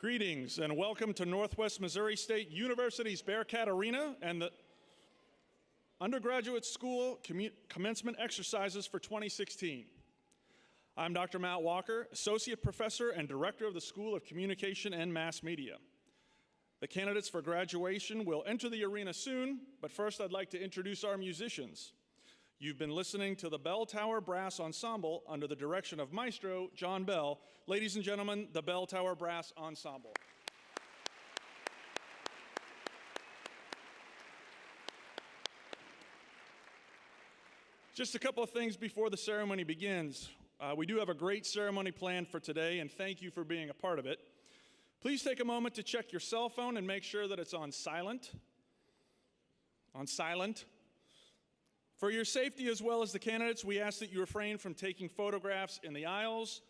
Greetings and welcome to Northwest Missouri State University's Bearcat Arena and the Undergraduate School Commencement Exercises for 2016. I'm Dr. Matt Walker, Associate Professor and Director of the School of Communication and Mass Media. The candidates for graduation will enter the arena soon, but first I'd like to introduce our musicians. You've been listening to the Bell Tower Brass Ensemble under the direction of Maestro John Bell. Ladies and gentlemen, the Bell Tower Brass Ensemble. Just a couple of things before the ceremony begins. We do have a great ceremony planned for today, and thank you for being a part of it. Please take a moment to check your cell phone and make sure that it's on silent. On silent. For your safety as well as the candidates, we ask that you refrain from taking photographs in the aisles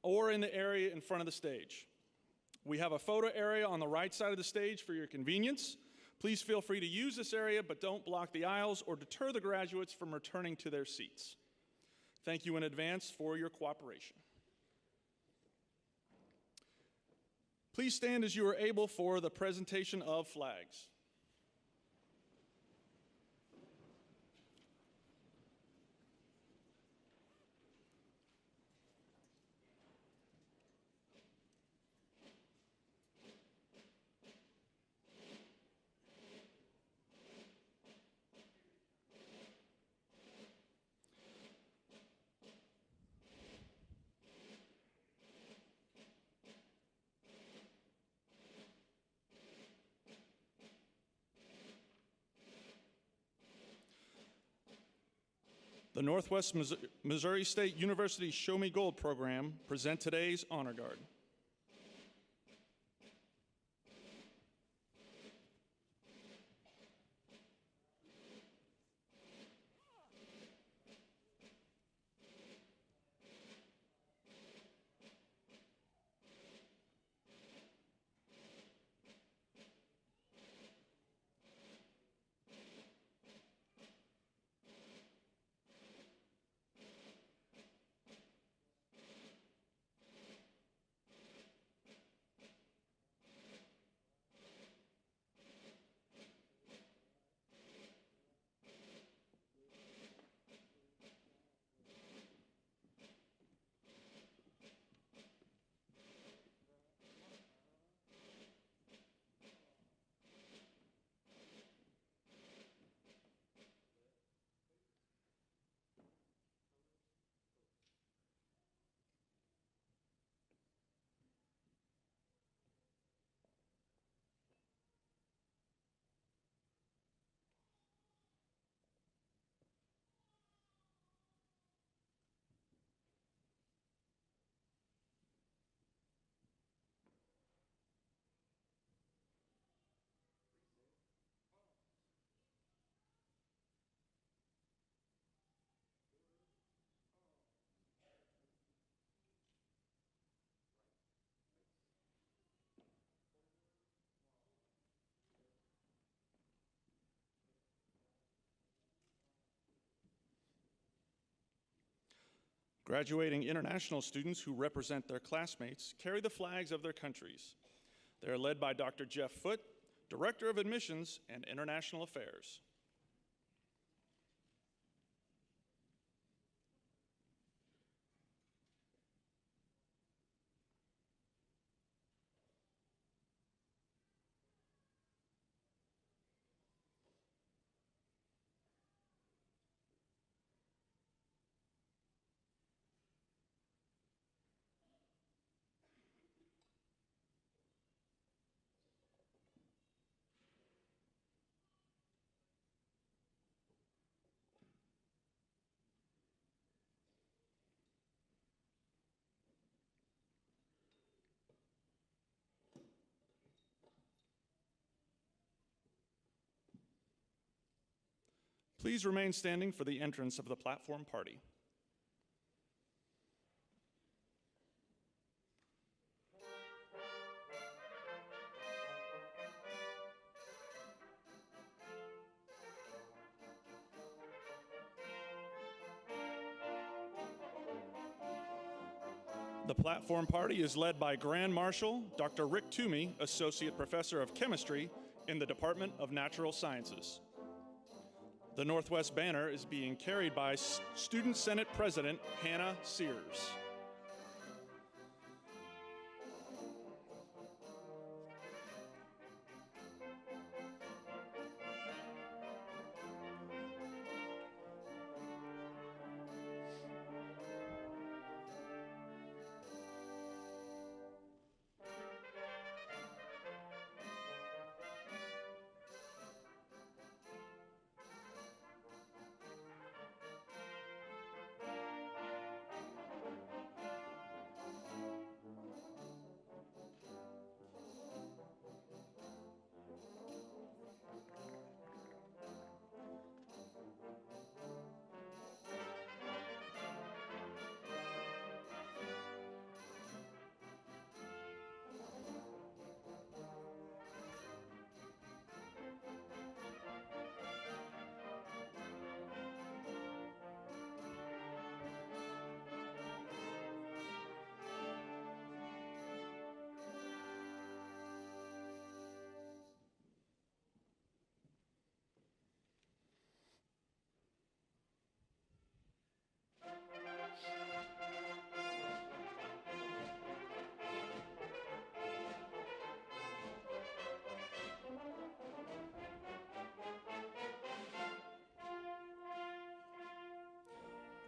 or in the area in front of the stage. We have a photo area on the right side of the stage for your convenience. Please feel free to use this area, but don't block the aisles or deter the graduates from returning to their seats. Thank you in advance for your cooperation. Please stand as you are able for the presentation of flags. The Northwest Missouri State University Show Me Gold program present today's Honor Guard. Graduating international students who represent their classmates carry the flags of their countries. They are led by Dr. Jeff Foote, Director of Admissions and International Affairs. Please remain standing for the entrance of the platform party. The platform party is led by Grand Marshal Dr. Rick Toomey, Associate Professor of Chemistry in the Department of Natural Sciences. The Northwest banner is being carried by Student Senate President Hannah Sears.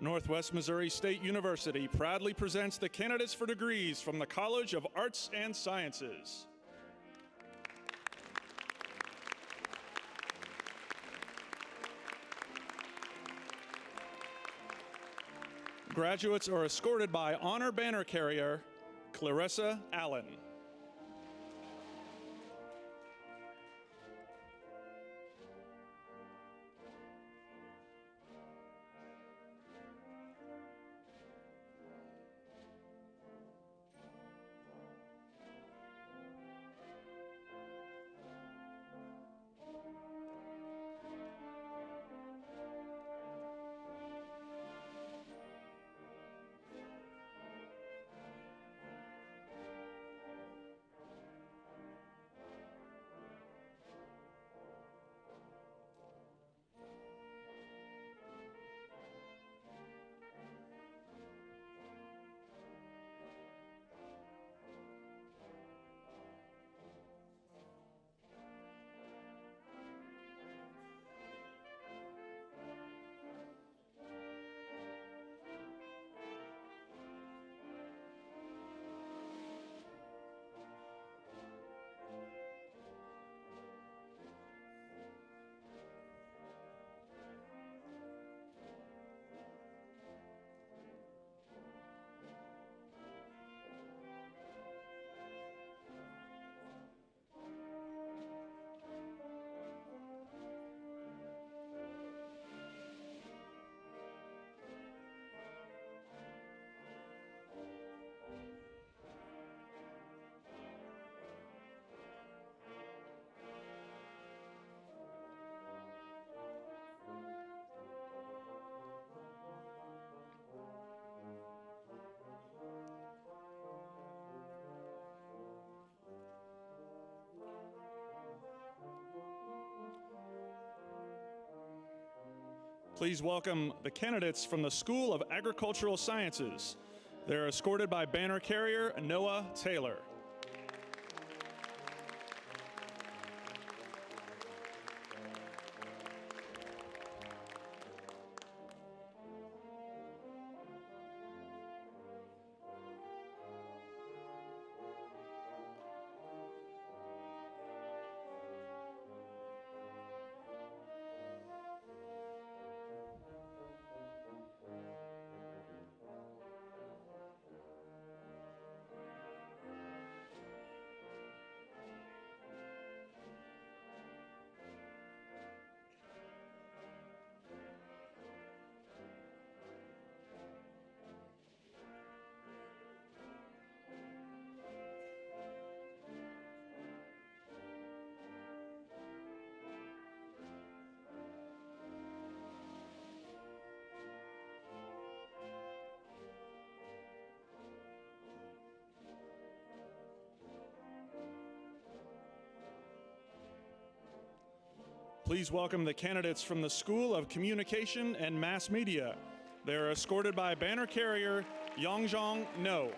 Northwest Missouri State University proudly presents the candidates for degrees from the College of Arts and Sciences. Graduates are escorted by honor banner carrier Clarissa Allen. Please welcome the candidates from the School of Agricultural Sciences. They're escorted by banner carrier Noah Taylor. Please welcome the candidates from the School of Communication and Mass Media. They are escorted by banner carrier Yongzhong No.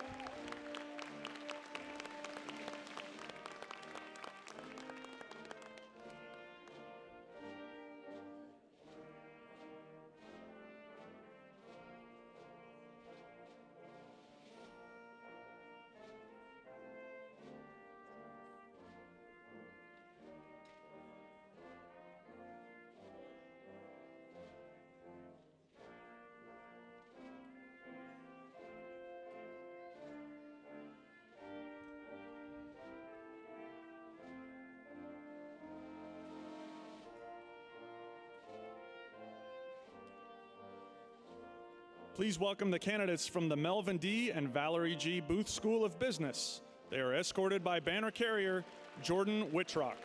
Please welcome the candidates from the Melvin D. and Valerie G. Booth School of Business. They are escorted by banner carrier Jordan Wittrock.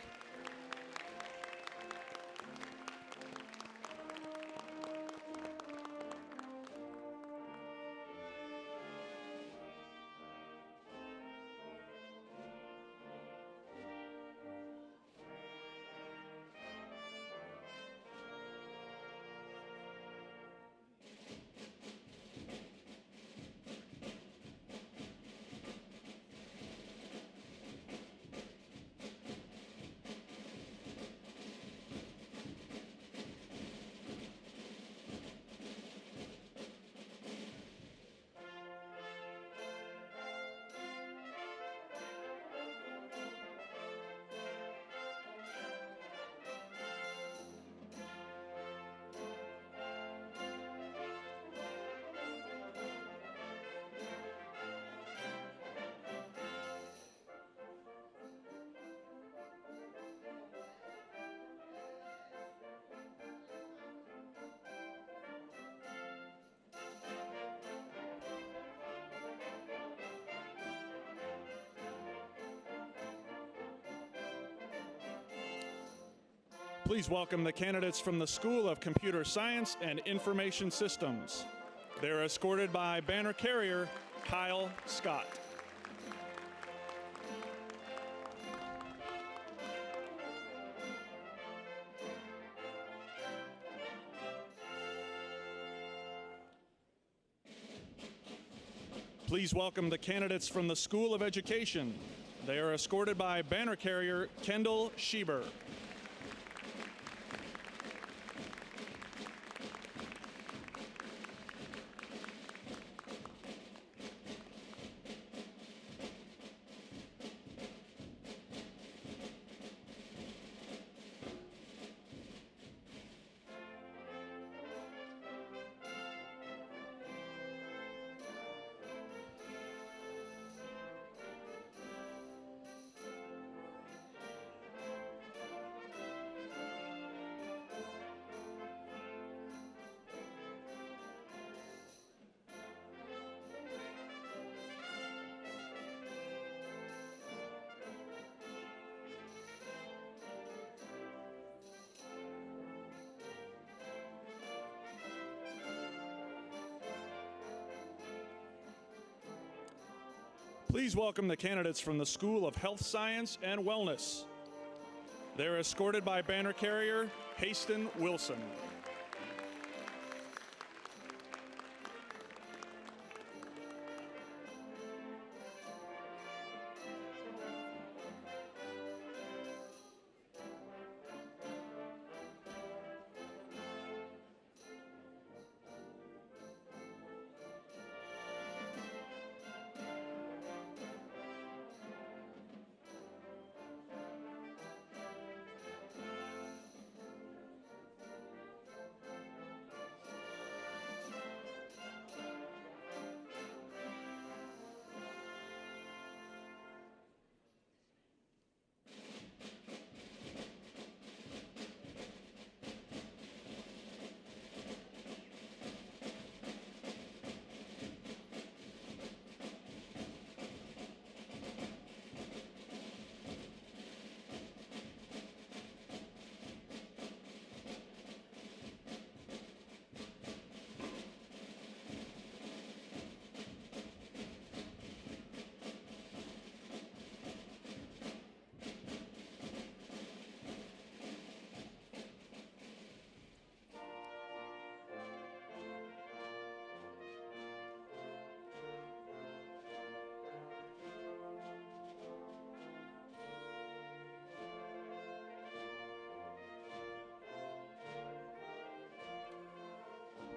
Please welcome the candidates from the School of Computer Science and Information Systems. They're escorted by banner carrier Kyle Scott. Please welcome the candidates from the School of Education. They are escorted by banner carrier Kendall Schieber. Please welcome the candidates from the School of Health Science and Wellness. They're escorted by banner carrier Haston Wilson.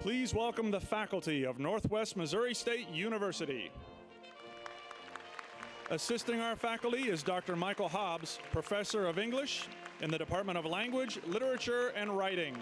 Please welcome the faculty of Northwest Missouri State University. Assisting our faculty is Dr. Michael Hobbs, Professor of English in the Department of Language, Literature, and Writing.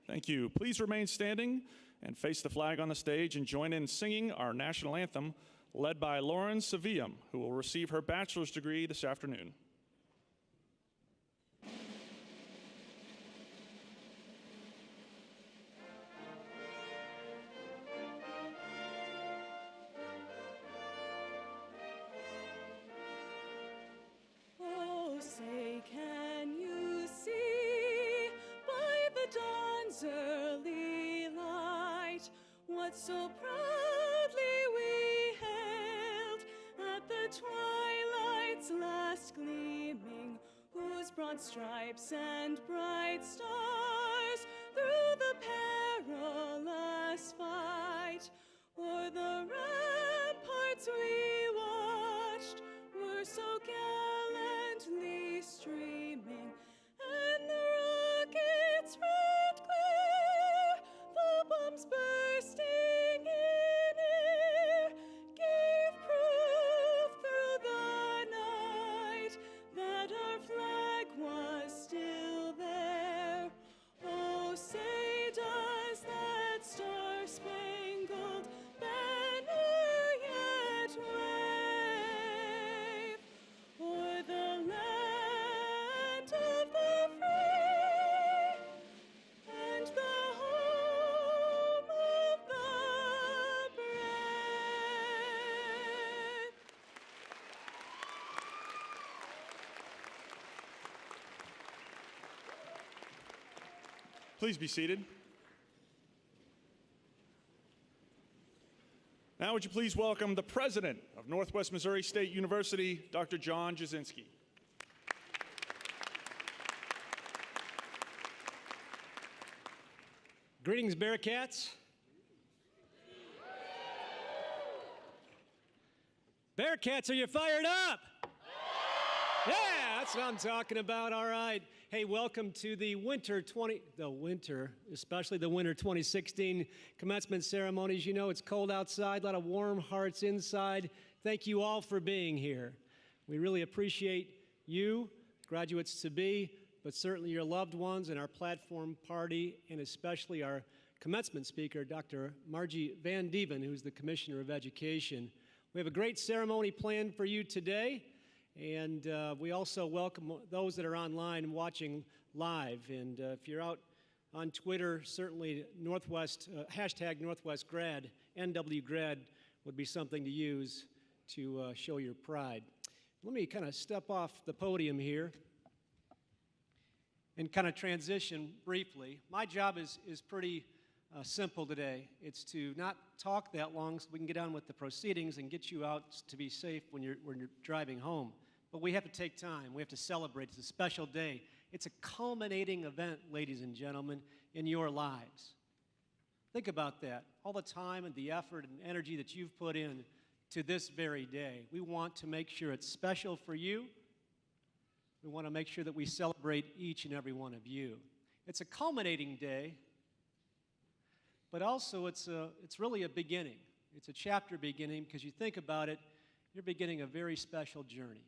Thank you. Please remain standing and face the flag on the stage and join in singing our national anthem, led by Lauren Sevilla, who will receive her bachelor's degree this afternoon. Oh, say, can you see by the dawn's early light what so proudly we hailed at the twilight's last gleaming, whose broad stripes and bright stars through the perilous fight o'er the ramparts we watched were so gallantly streaming, and the rocket's red glare, the bombs bursting in air, gave proof through the night that our flag was still there. Oh, say does that star-spangled banner yet wave o'er the land of the free and the home of the brave? Please be seated. Now would you please welcome the president of Northwest Missouri State University, Dr. John Jasinski. Greetings, Bearcats. Bearcats, are you fired up? Yeah, that's what I'm talking about. All right. Hey, welcome to the especially the winter 2016 commencement ceremonies. You know, it's cold outside, a lot of warm hearts inside. Thank you all for being here. We really appreciate you, graduates-to-be, but certainly your loved ones and our platform party, and especially our commencement speaker, Dr. Margie Van Dieven, who's the Commissioner of Education. We have a great ceremony planned for you today, and we also welcome those that are online watching live. And if you're out on Twitter, certainly hashtag NorthwestGrad, NWGrad would be something to use to show your pride. Let me kind of step off the podium here and kind of transition briefly. My job is pretty simple today. It's to not talk that long so we can get on with the proceedings and get you out to be safe when you're driving home. But we have to take time. We have to celebrate. It's a special day. It's a culminating event, ladies and gentlemen, in your lives. Think about that. All the time and the effort and energy that you've put in to this very day. We want to make sure it's special for you. We want to make sure that we celebrate each and every one of you. It's a culminating day, but also it's really a beginning. It's a chapter beginning because you think about it, you're beginning a very special journey.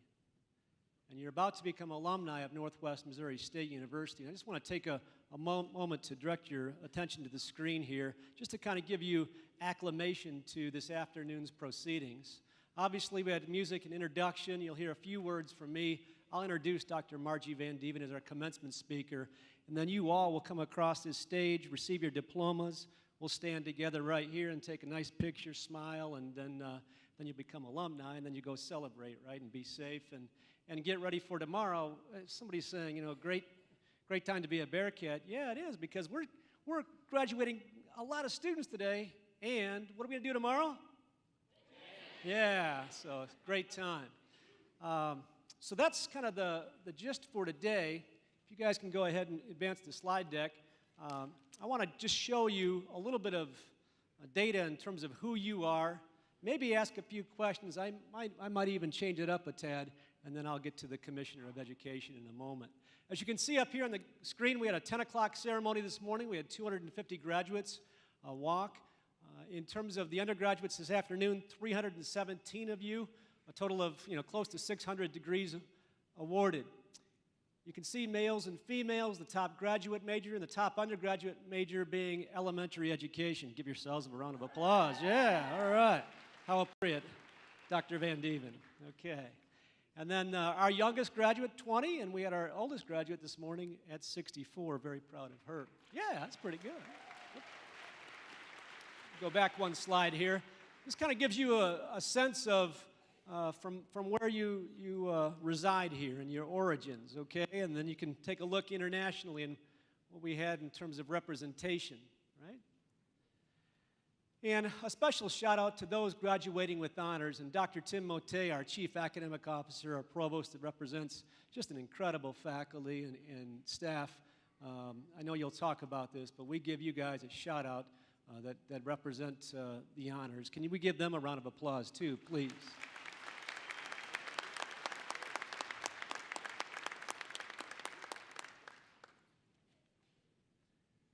And you're about to become alumni of Northwest Missouri State University. And I just want to take a moment to direct your attention to the screen here, just to kind of give you acclamation to this afternoon's proceedings. Obviously, we had music and introduction. You'll hear a few words from me. I'll introduce Dr. Margie Van Dieven as our commencement speaker, and then you all will come across this stage, receive your diplomas. We'll stand together right here and take a nice picture, smile, and then you become alumni, and then you go celebrate, right, and be safe and get ready for tomorrow. Somebody's saying, you know, great time to be a Bearcat. Yeah, it is, because we're graduating a lot of students today, and what are we going to do tomorrow? Yeah, so great time. So that's kind of the gist for today. If you guys can go ahead and advance the slide deck. I want to just show you a little bit of data in terms of who you are. Maybe ask a few questions. I might even change it up a tad, and then I'll get to the Commissioner of Education in a moment. As you can see up here on the screen, we had a 10 o'clock ceremony this morning. We had 250 graduates walk. In terms of the undergraduates this afternoon, 317 of you, a total of close to 600 degrees awarded. You can see males and females, the top graduate major and the top undergraduate major being elementary education. Give yourselves a round of applause. Yeah, all right. How appropriate, Dr. Van Dieven. Okay. And then our youngest graduate, 20, and we had our oldest graduate this morning at 64. Very proud of her. Yeah, that's pretty good. Go back one slide here. This kind of gives you a sense of from where you reside here and your origins, okay? And then you can take a look internationally and what we had in terms of representation, right? And a special shout out to those graduating with honors, and Dr. Tim Mote, our Chief Academic Officer, our Provost, that represents just an incredible faculty and staff. I know you'll talk about this, but we give you guys a shout out that represent the honors. Can we give them a round of applause too, please?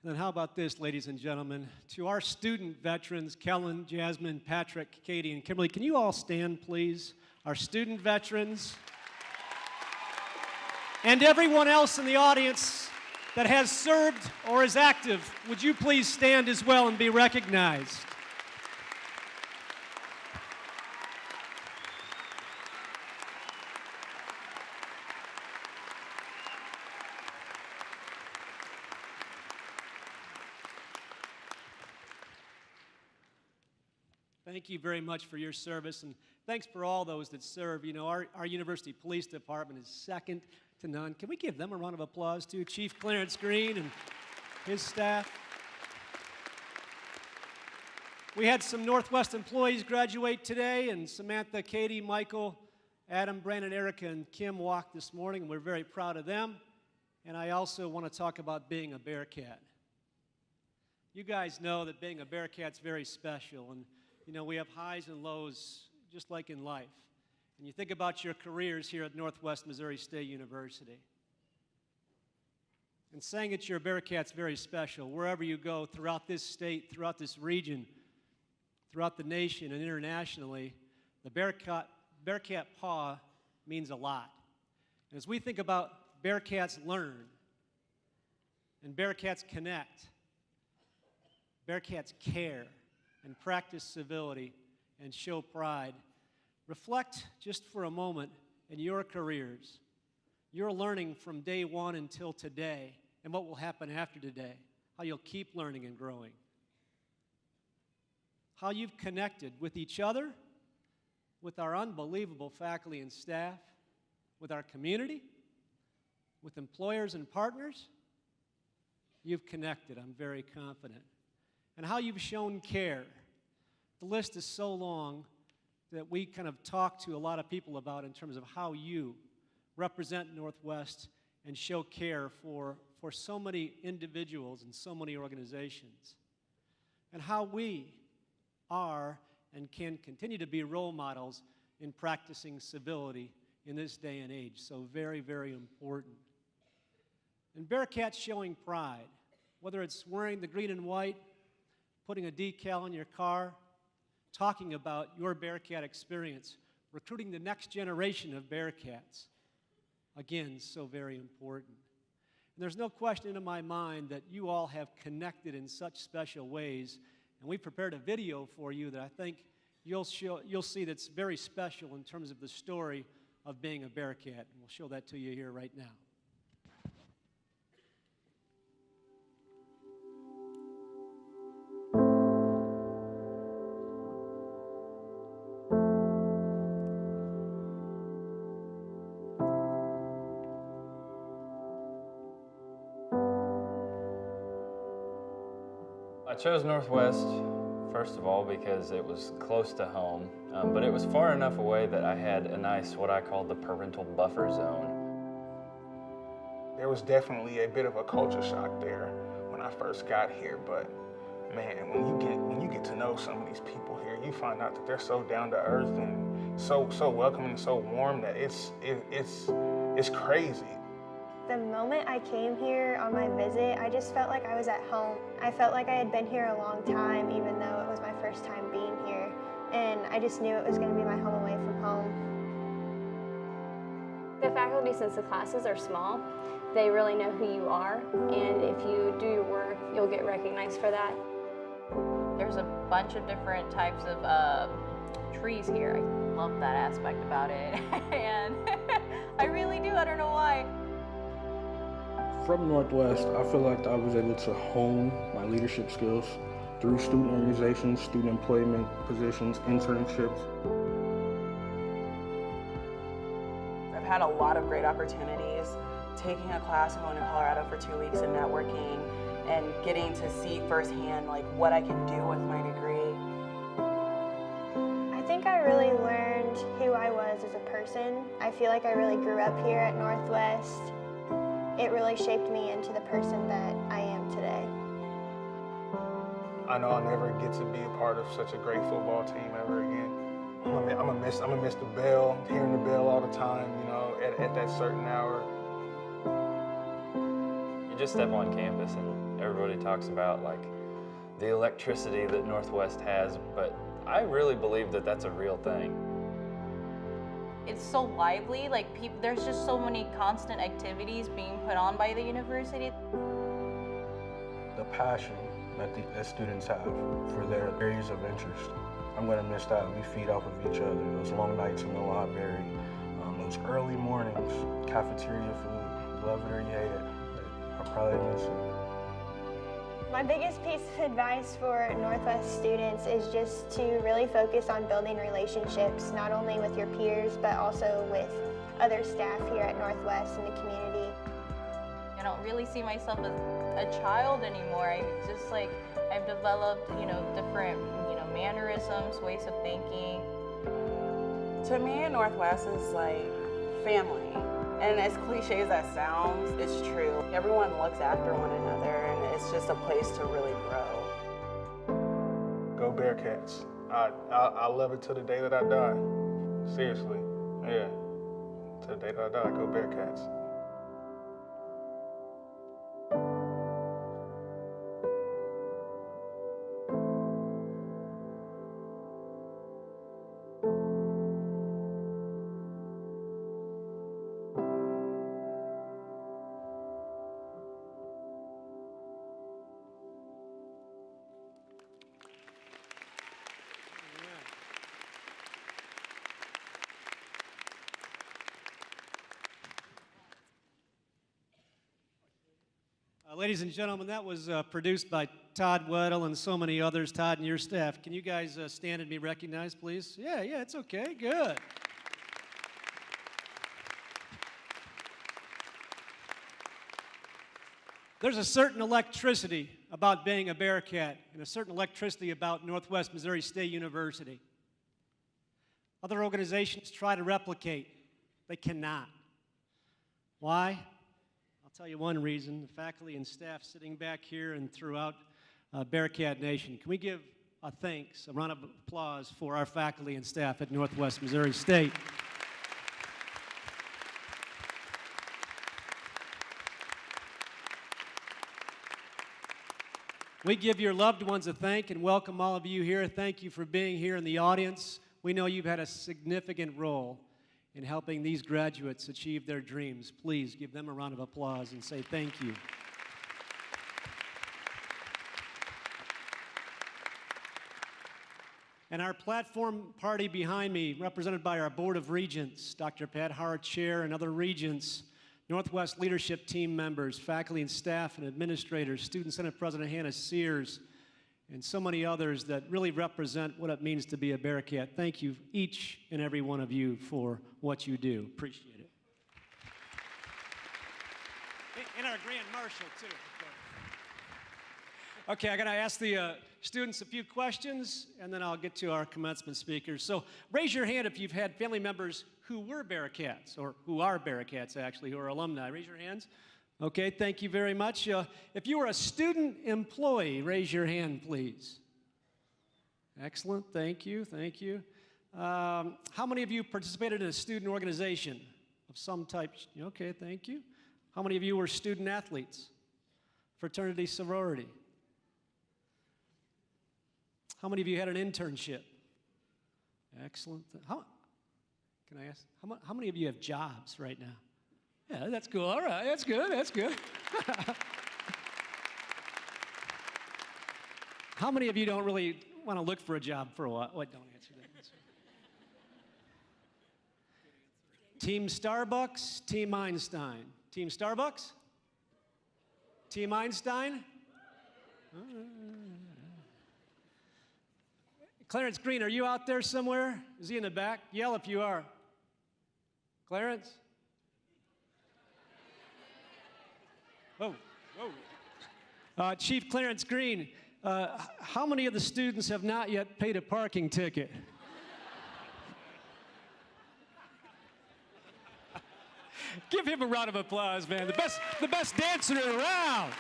And then how about this, ladies and gentlemen? To our student veterans, Kellen, Jasmine, Patrick, Katie, and Kimberly, can you all stand, please? Our student veterans. And everyone else in the audience that has served or is active, would you please stand as well and be recognized? Thank you very much for your service, and thanks for all those that serve. You know, our University Police Department is second to none. Can we give them a round of applause, too? Chief Clarence Green and his staff. We had some Northwest employees graduate today, and Samantha, Katie, Michael, Adam, Brandon, Erica, and Kim walked this morning, and we're very proud of them. And I also want to talk about being a Bearcat. You guys know that being a Bearcat's very special, and you know, we have highs and lows just like in life. And you think about your careers here at Northwest Missouri State University. And saying that you're a Bearcat's very special. Wherever you go throughout this state, throughout this region, throughout the nation and internationally, the Bearcat paw means a lot. And as we think about Bearcats learn and Bearcats connect, Bearcats care, and practice civility and show pride, reflect just for a moment in your careers. You're learning from day one until today and what will happen after today, how you'll keep learning and growing, how you've connected with each other, with our unbelievable faculty and staff, with our community, with employers and partners. You've connected, I'm very confident. and how you've shown care. The list is so long that we kind of talk to a lot of people about in terms of how you represent Northwest and show care for so many individuals and so many organizations, and how we are and can continue to be role models in practicing civility in this day and age. So very, very important. And Bearcats showing pride, whether it's wearing the green and white, putting a decal on your car, talking about your Bearcat experience, recruiting the next generation of Bearcats. Again, so very important. And there's no question in my mind that you all have connected in such special ways, and we prepared a video for you that I think you'll see that's very special in terms of the story of being a Bearcat. And we'll show that to you here right now. I chose Northwest, first of all, because it was close to home, but it was far enough away that I had a nice, what I call the parental buffer zone. There was definitely a bit of a culture shock there when I first got here, but man, when you get to know some of these people here, you find out that they're so down to earth and so welcoming and so warm that it's crazy. The moment I came here on my visit, I just felt like I was at home. I felt like I had been here a long time, even though it was my first time being here. And I just knew it was going to be my home away from home. The faculty, since the classes are small, they really know who you are. And if you do your work, you'll get recognized for that. There's a bunch of different types of trees here. I love that aspect about it. And I really do. I don't know why. From Northwest, I feel like I was able to hone my leadership skills through student organizations, student employment positions, internships. I've had a lot of great opportunities, taking a class and going to Colorado for 2 weeks and networking and getting to see firsthand like what I can do with my degree. I think I really learned who I was as a person. I feel like I really grew up here at Northwest. It really shaped me into the person that I am today. I know I'll never get to be a part of such a great football team ever again. I'm gonna miss the bell, hearing the bell all the time, you know, at that certain hour. You just step on campus and everybody talks about like the electricity that Northwest has, but I really believe that that's a real thing. It's so lively, like there's just so many constant activities being put on by the university. The passion that students have for their areas of interest. I'm going to miss that. We feed off of each other. Those long nights in the library, those early mornings, cafeteria food, love it or you hate it. I probably miss it. My biggest piece of advice for Northwest students is just to really focus on building relationships, not only with your peers, but also with other staff here at Northwest and the community. I don't really see myself as a child anymore. I've developed, different, mannerisms, ways of thinking. To me, Northwest is like family. And as cliche as that sounds, it's true. Everyone looks after one another, and it's just a place to really grow. Go Bearcats. I love it till the day that I die. Seriously, yeah. Till the day that I die, go Bearcats. Ladies and gentlemen, that was produced by Todd Weddle and so many others. Todd and your staff, can you guys stand and be recognized, please? Yeah, it's okay, good. There's a certain electricity about being a Bearcat and a certain electricity about Northwest Missouri State University. Other organizations try to replicate. They cannot. Why? I'll tell you one reason. The faculty and staff sitting back here and throughout Bearcat Nation. Can we give a thanks, a round of applause for our faculty and staff at Northwest Missouri State? We give your loved ones a thank and welcome all of you here. Thank you for being here in the audience. We know you've had a significant role in helping these graduates achieve their dreams. Please give them a round of applause and say thank you. And our platform party behind me, represented by our Board of Regents, Dr. Pat Hart, Chair, and other regents, Northwest leadership team members, faculty and staff and administrators, Student Senate President Hannah Sears, and so many others that really represent what it means to be a Bearcat. Thank you, each and every one of you, for what you do. Appreciate it. And our Grand Marshal, too. Okay, I'm going to ask the students a few questions, and then I'll get to our commencement speakers. So raise your hand if you've had family members who were Bearcats, or who are Bearcats, actually, who are alumni. Raise your hands. Okay, thank you very much. If you were a student employee, raise your hand, please. Excellent, thank you, thank you. How many of you participated in a student organization of some type? Okay, thank you. How many of you were student athletes? Fraternity, sorority? How many of you had an internship? Excellent. Can I ask, how many of you have jobs right now? Yeah, that's cool. All right, that's good, that's good. How many of you don't really want to look for a job for a while? What, don't answer that. Team Starbucks, Team Einstein. Team Starbucks? Team Einstein? Clarence Green, are you out there somewhere? Is he in the back? Yell if you are. Clarence? Whoa, whoa. Chief Clarence Green, how many of the students have not yet paid a parking ticket? Give him a round of applause, man. The best dancer around.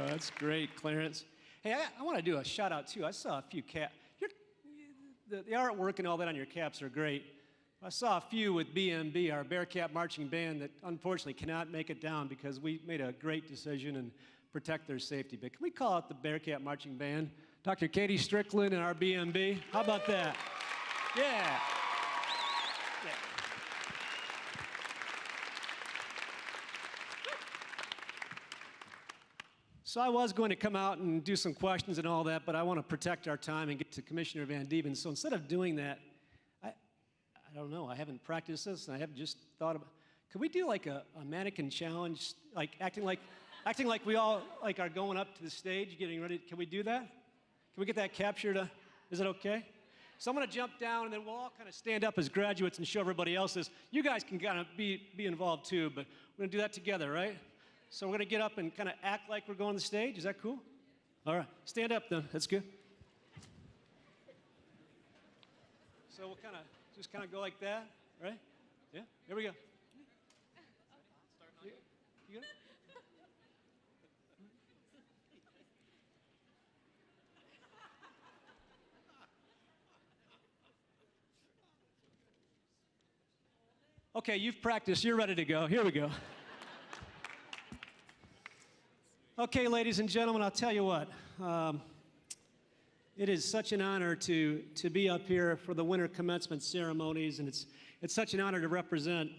That's great, Clarence. Hey, I want to do a shout out too. I saw a few caps. The artwork and all that on your caps are great. I saw a few with BMB, our Bearcat Marching Band, that unfortunately cannot make it down because we made a great decision and protect their safety. But can we call out the Bearcat Marching Band? Dr. Katie Strickland and our BMB. How about that? Yeah. Yeah. So I was going to come out and do some questions and all that, but I want to protect our time and get to Commissioner Van Dieven. So instead of doing that, I don't know, I haven't practiced this, and I have just thought about, could we do like a mannequin challenge, like acting like we all like are going up to the stage, getting ready? Can we do that? Can we get that captured? Is it okay? So I'm going to jump down, and then we'll all kind of stand up as graduates and show everybody else this. You guys can kind of be involved too, but we're going to do that together, right? So we're going to get up and kind of act like we're going on the stage. Is that cool? All right. Stand up, then. That's good. So we'll just kind of go like that, right? Yeah? Here we go. You good? Okay, you've practiced. You're ready to go. Here we go. Okay, ladies and gentlemen, I'll tell you what. It is such an honor to be up here for the winter commencement ceremonies, and it's such an honor to represent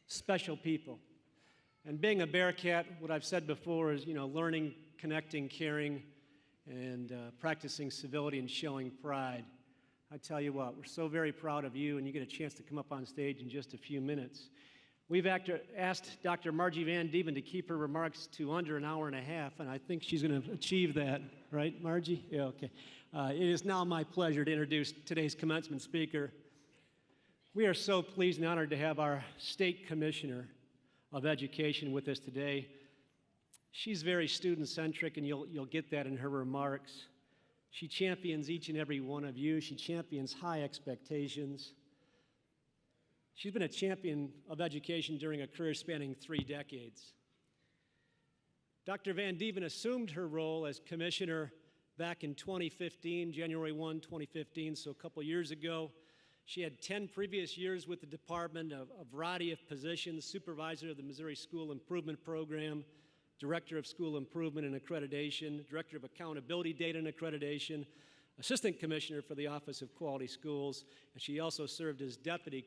special people. And being a Bearcat, what I've said before is, learning, connecting, caring, and practicing civility and showing pride. I tell you what, we're so very proud of you, and you get a chance to come up on stage in just a few minutes. We've asked Dr. Margie Van Dieven to keep her remarks to under an hour and a half, and I think she's going to achieve that. Right, Margie? Yeah, okay. It is now my pleasure to introduce today's commencement speaker. We are so pleased and honored to have our State Commissioner of Education with us today. She's very student-centric, and you'll get that in her remarks. She champions each and every one of you. She champions high expectations. She's been a champion of education during a career spanning 3 decades. Dr. Van Dieven assumed her role as commissioner back in 2015, January 1, 2015, so a couple years ago. She had 10 previous years with the department, a variety of positions: supervisor of the Missouri School Improvement Program, director of school improvement and accreditation, director of accountability data and accreditation, assistant commissioner for the Office of Quality Schools, and she also served as deputy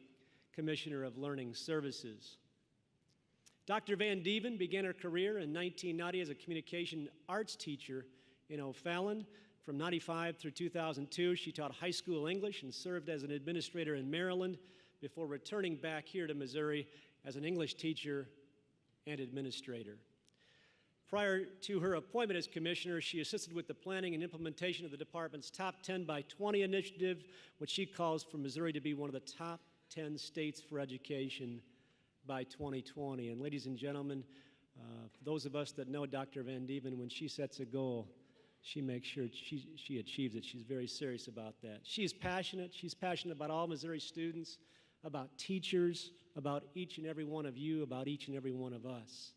commissioner of learning services. Dr. Van Dieven began her career in 1990 as a communication arts teacher in O'Fallon. From 95 through 2002, she taught high school English and served as an administrator in Maryland before returning back here to Missouri as an English teacher and administrator. Prior to her appointment as commissioner, she assisted with the planning and implementation of the department's Top 10 by 20 initiative, which she calls for Missouri to be one of the top 10 states for education by 2020. And ladies and gentlemen, for those of us that know Dr. Van Dieven, when she sets a goal, she makes sure she achieves it. She's very serious about that. She's passionate. She's passionate about all Missouri students, about teachers, about each and every one of you, about each and every one of us.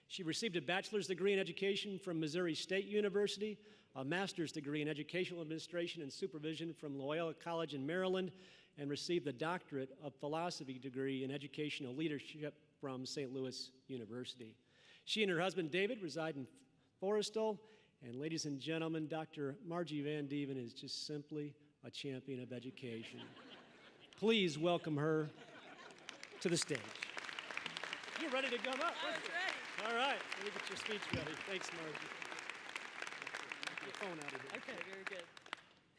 She received a bachelor's degree in education from Missouri State University, a master's degree in educational administration and supervision from Loyola College in Maryland, and received the doctorate of philosophy degree in educational leadership from St. Louis University. She and her husband David reside in Forrestal. And ladies and gentlemen, Dr. Margie Van Dieven is just simply a champion of education. Please welcome her to the stage. You're ready to come up? I was ready. All right, let me get your speech ready. Thanks, Margie. Get your phone out of here. Okay, very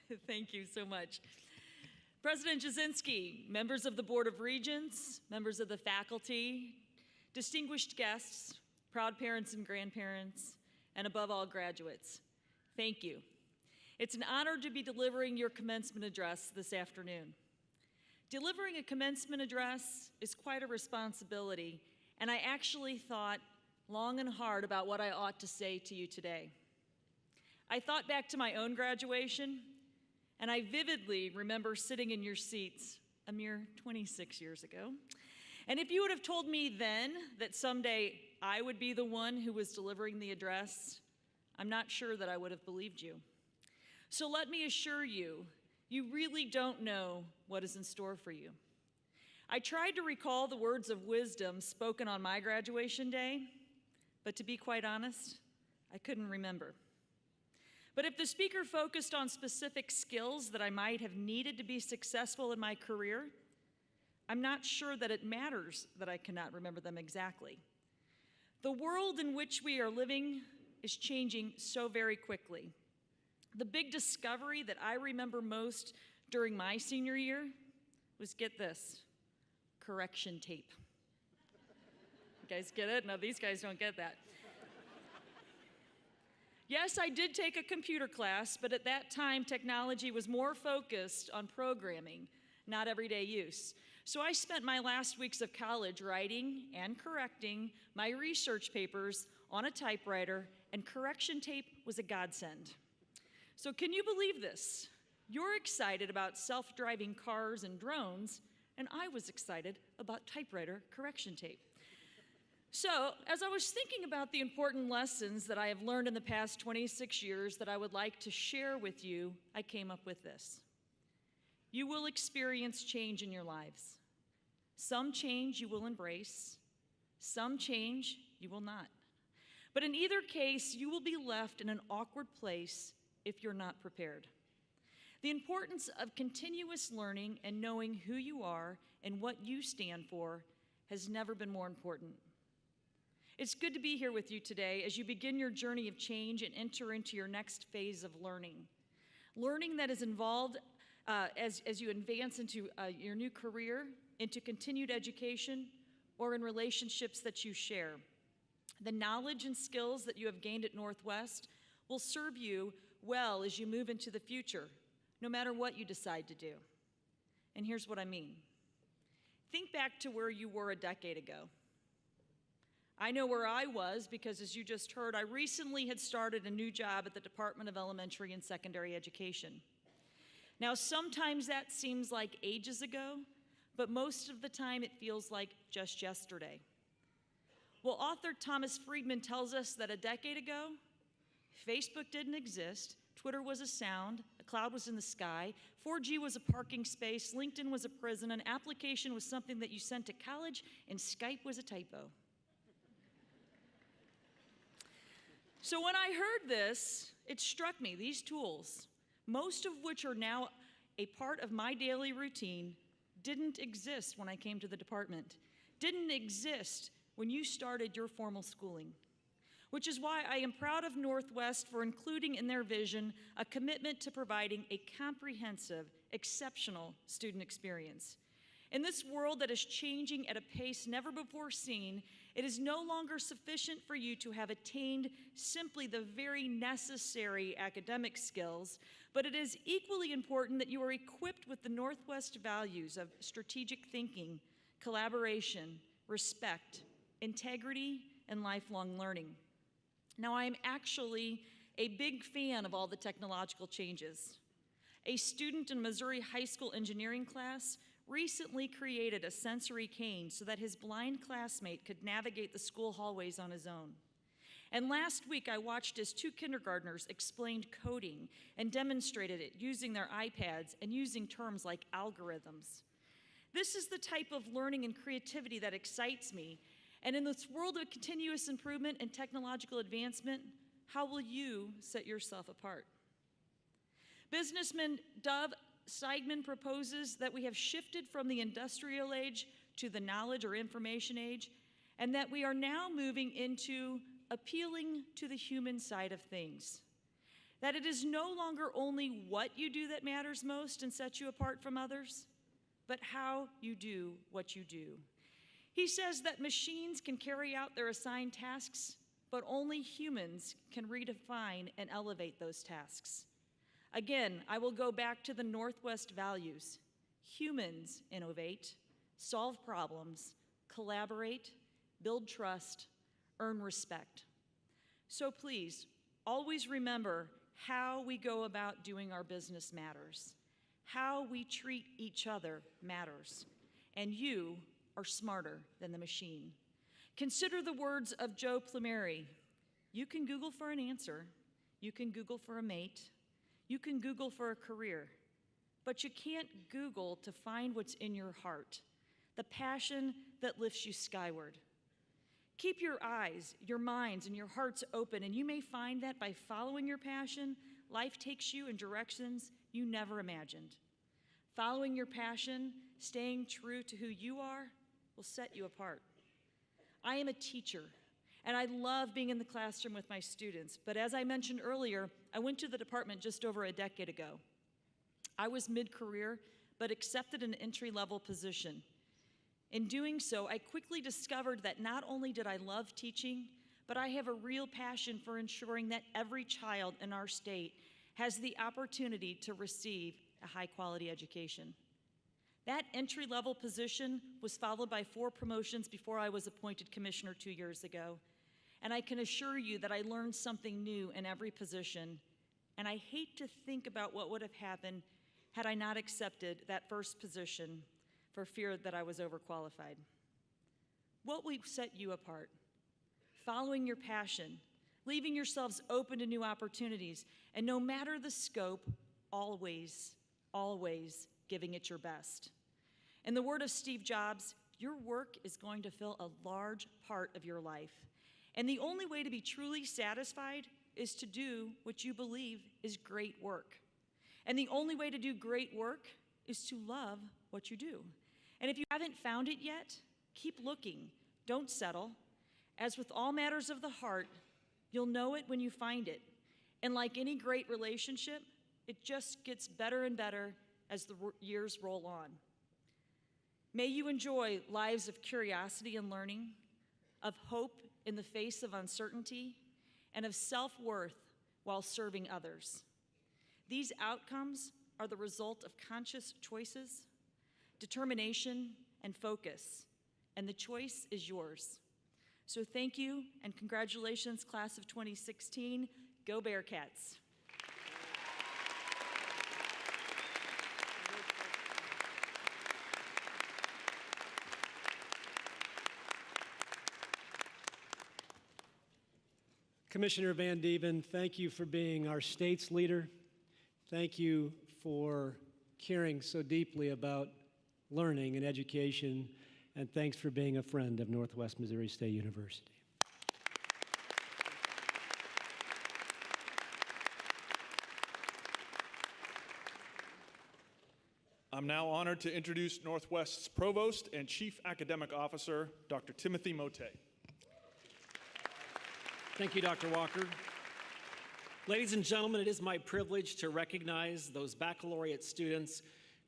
good. Thank you so much. President Jasinski, members of the Board of Regents, members of the faculty, distinguished guests, proud parents and grandparents, and above all, graduates, thank you. It's an honor to be delivering your commencement address this afternoon. Delivering a commencement address is quite a responsibility, and I actually thought long and hard about what I ought to say to you today. I thought back to my own graduation, and I vividly remember sitting in your seats a mere 26 years ago. And if you would have told me then that someday I would be the one who was delivering the address, I'm not sure that I would have believed you. So let me assure you, you really don't know what is in store for you. I tried to recall the words of wisdom spoken on my graduation day, but to be quite honest, I couldn't remember. But if the speaker focused on specific skills that I might have needed to be successful in my career, I'm not sure that it matters that I cannot remember them exactly. The world in which we are living is changing so very quickly. The big discovery that I remember most during my senior year was, get this, correction tape. You guys get it? No, these guys don't get that. Yes, I did take a computer class, but at that time, technology was more focused on programming, not everyday use. So I spent my last weeks of college writing and correcting my research papers on a typewriter, and correction tape was a godsend. So can you believe this? You're excited about self-driving cars and drones, and I was excited about typewriter correction tape. So as I was thinking about the important lessons that I have learned in the past 26 years that I would like to share with you, I came up with this. You will experience change in your lives. Some change you will embrace, some change you will not. But in either case, you will be left in an awkward place if you're not prepared. The importance of continuous learning and knowing who you are and what you stand for has never been more important. It's good to be here with you today as you begin your journey of change and enter into your next phase of learning. Learning that is involved as you advance into your new career, into continued education, or in relationships that you share. The knowledge and skills that you have gained at Northwest will serve you well as you move into the future, no matter what you decide to do. and here's what I mean. Think back to where you were a decade ago. I know where I was because, as you just heard, I recently had started a new job at the Department of Elementary and Secondary Education. Now, sometimes that seems like ages ago, but most of the time it feels like just yesterday. Well, author Thomas Friedman tells us that a decade ago, Facebook didn't exist, Twitter was a sound, a cloud was in the sky, 4G was a parking space, LinkedIn was a prison, an application was something that you sent to college, and Skype was a typo. So when I heard this, it struck me, these tools, most of which are now a part of my daily routine, didn't exist when I came to the department, didn't exist when you started your formal schooling. Which is why I am proud of Northwest for including in their vision a commitment to providing a comprehensive, exceptional student experience. In this world that is changing at a pace never before seen, it is no longer sufficient for you to have attained simply the very necessary academic skills, but it is equally important that you are equipped with the Northwest values of strategic thinking, collaboration, respect, integrity, and lifelong learning. Now, I am actually a big fan of all the technological changes. A student in a Missouri high school engineering class recently created a sensory cane so that his blind classmate could navigate the school hallways on his own. And last week, I watched as 2 kindergartners explained coding and demonstrated it using their iPads and using terms like algorithms. This is the type of learning and creativity that excites me. And in this world of continuous improvement and technological advancement, how will you set yourself apart? Businessman Dov Seidman proposes that we have shifted from the industrial age to the knowledge or information age, and that we are now moving into appealing to the human side of things. That it is no longer only what you do that matters most and sets you apart from others, but how you do what you do. He says that machines can carry out their assigned tasks, but only humans can redefine and elevate those tasks. Again, I will go back to the Northwest values. Humans innovate, solve problems, collaborate, build trust, earn respect. So please, always remember how we go about doing our business matters. How we treat each other matters. And you are smarter than the machine. Consider the words of Joe Plumeri. You can Google for an answer. You can Google for a mate. You can Google for a career. But you can't Google to find what's in your heart, the passion that lifts you skyward. Keep your eyes, your minds, and your hearts open, and you may find that by following your passion, life takes you in directions you never imagined. Following your passion, staying true to who you are, will set you apart. I am a teacher, and I love being in the classroom with my students, but as I mentioned earlier, I went to the department just over a decade ago. I was mid-career, but accepted an entry-level position. In doing so, I quickly discovered that not only did I love teaching, but I have a real passion for ensuring that every child in our state has the opportunity to receive a high-quality education. That entry-level position was followed by 4 promotions before I was appointed commissioner 2 years ago. And I can assure you that I learned something new in every position. And I hate to think about what would have happened had I not accepted that first position for fear that I was overqualified. What will set you apart? Following your passion, leaving yourselves open to new opportunities, and no matter the scope, always, always giving it your best. In the word of Steve Jobs, your work is going to fill a large part of your life. And the only way to be truly satisfied is to do what you believe is great work. And the only way to do great work is to love what you do. And if you haven't found it yet, keep looking. Don't settle. As with all matters of the heart, you'll know it when you find it. And like any great relationship, it just gets better and better as the years roll on. May you enjoy lives of curiosity and learning, of hope in the face of uncertainty, and of self-worth while serving others. These outcomes are the result of conscious choices, determination, and focus, and the choice is yours. So thank you and congratulations, class of 2016. Go Bearcats. Commissioner Van Dieven, thank you for being our state's leader. Thank you for caring so deeply about learning and education, and thanks for being a friend of Northwest Missouri State University. I'm now honored to introduce Northwest's Provost and Chief Academic Officer, Dr. Timothy Mote. Thank you, Dr. Walker. Ladies and gentlemen, it is my privilege to recognize those baccalaureate students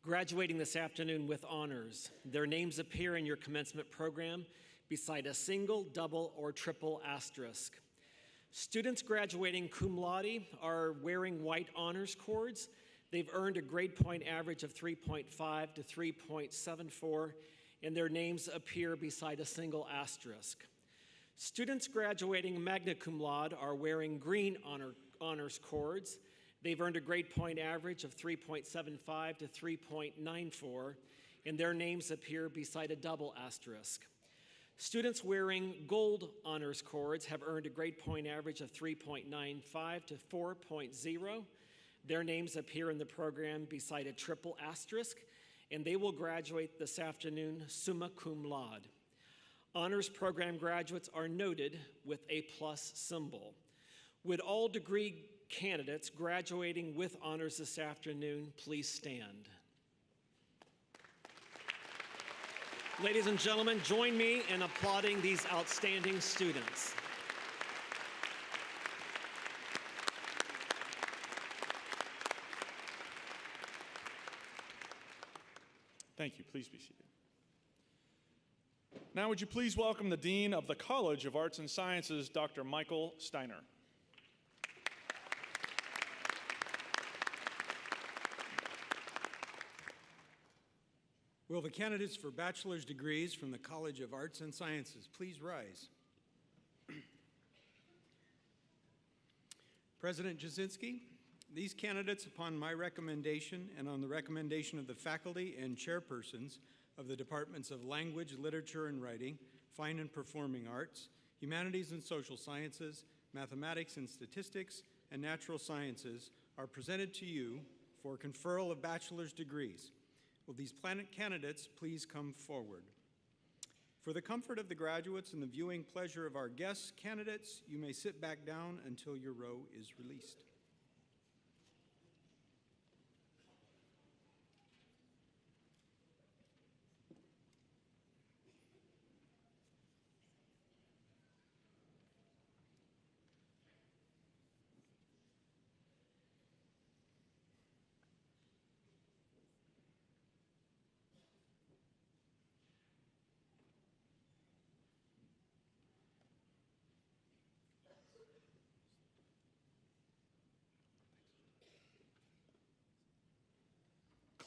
graduating this afternoon with honors. Their names appear in your commencement program beside a single, double, or triple asterisk. Students graduating cum laude are wearing white honors cords. They've earned a grade point average of 3.5 to 3.74, and their names appear beside a single asterisk. Students graduating magna cum laude are wearing green honors cords. They've earned a grade point average of 3.75 to 3.94, and their names appear beside a double asterisk. Students wearing gold honors cords have earned a grade point average of 3.95 to 4.0. Their names appear in the program beside a triple asterisk, and they will graduate this afternoon summa cum laude. Honors program graduates are noted with a plus symbol. Would all degree candidates graduating with honors this afternoon please stand? Ladies and gentlemen, join me in applauding these outstanding students. Thank you. Please be seated. Now, would you please welcome the Dean of the College of Arts and Sciences, Dr. Michael Steiner. Will the candidates for bachelor's degrees from the College of Arts and Sciences please rise? President Jasinski, these candidates, upon my recommendation and on the recommendation of the faculty and chairpersons of the Departments of Language, Literature, and Writing, Fine and Performing Arts, Humanities and Social Sciences, Mathematics and Statistics, and Natural Sciences, are presented to you for conferral of bachelor's degrees. Will these candidates please come forward? For the comfort of the graduates and the viewing pleasure of our guests, candidates, you may sit back down until your row is released.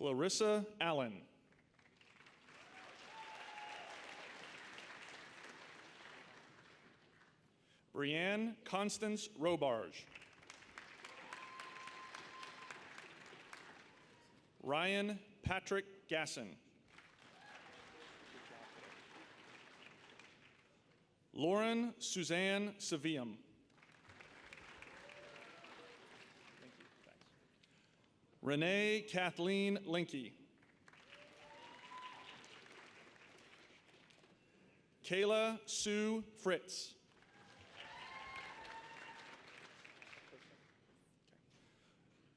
Clarissa Allen. Brianne Constance Robarge. Ryan Patrick Gasson. Lauren Suzanne Savium. Renee Kathleen Linke. Kayla Sue Fritz.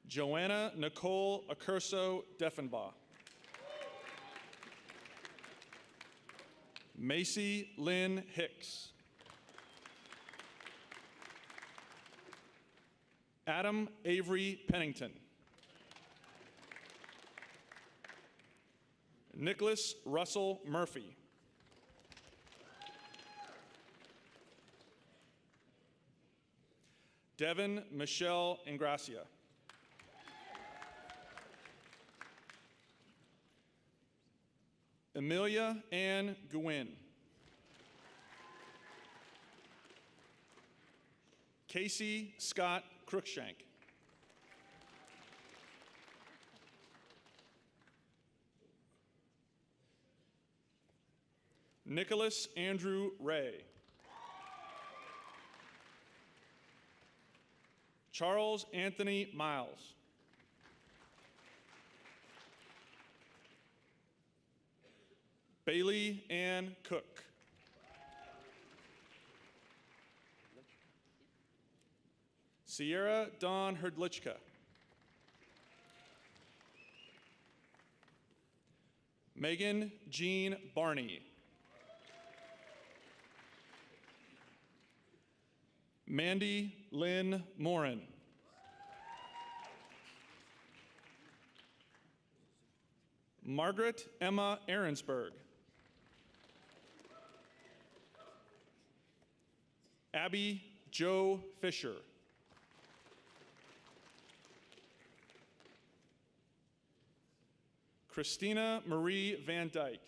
Joanna Nicole Accurso Deffenbaugh. Macy Lynn Hicks. Adam Avery Pennington. Nicholas Russell Murphy. Devin Michelle Ingracia. Amelia Ann Gwynn. Casey Scott Crookshank. Nicholas Andrew Ray. Charles Anthony Miles. Bailey Ann Cook. Sierra Dawn Herdlichka. Megan Jean Barney. Mandy Lynn Morin. Margaret Emma Aaronsberg. Abby Joe Fisher. Christina Marie Van Dyke.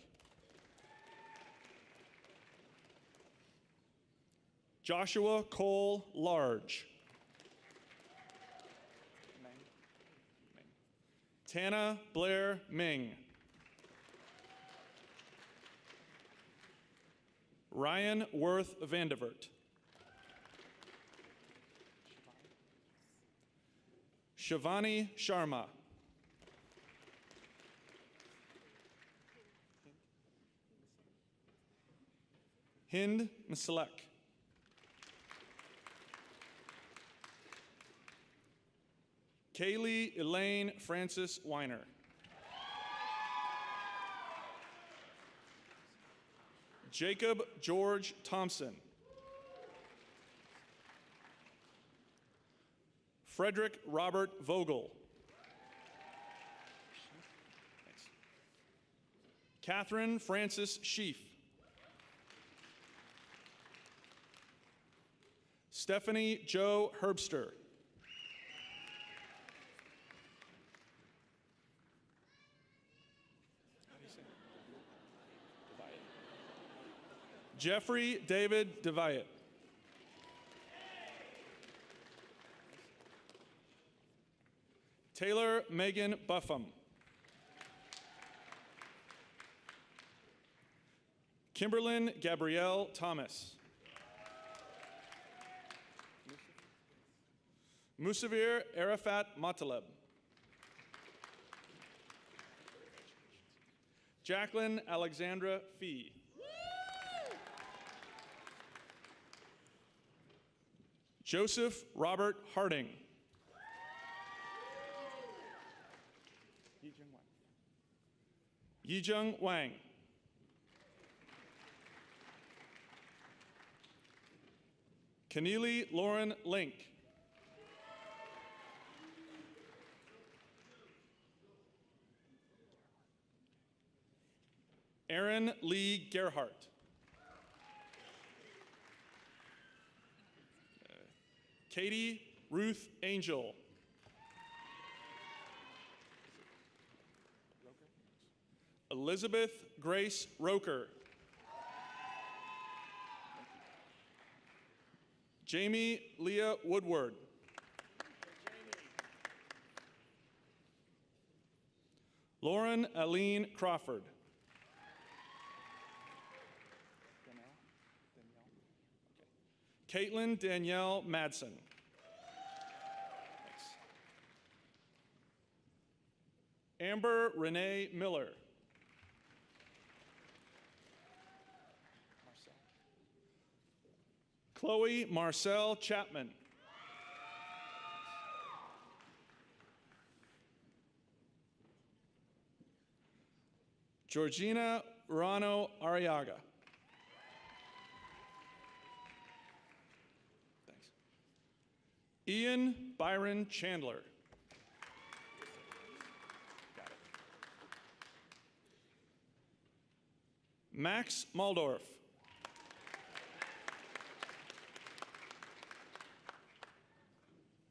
Joshua Cole Large. Tana Blair Ming. Ryan Worth Vandevert. Shivani Sharma. Hind Masalek. Kaylee Elaine Francis Weiner. Jacob George Thompson. Frederick Robert Vogel. Catherine Francis Sheaf. Stephanie Jo Herbster. Jeffrey David DeViat. Taylor Megan Buffum. Kimberlyn Gabrielle Thomas. Musavir Arafat Mataleb. Jacqueline Alexandra Fee. Joseph Robert Harding. Yijung Wang. Keneally Lauren Link. Aaron Lee Gerhart. Katie Ruth Angel. Elizabeth Grace Roker. Jamie Leah Woodward. Lauren Aline Crawford. Caitlin Danielle Madsen. Amber Renee Miller. Chloe Marcel Chapman. Georgina Rano Arriaga. Thanks. Ian Byron Chandler. Got it. Max Muldorf.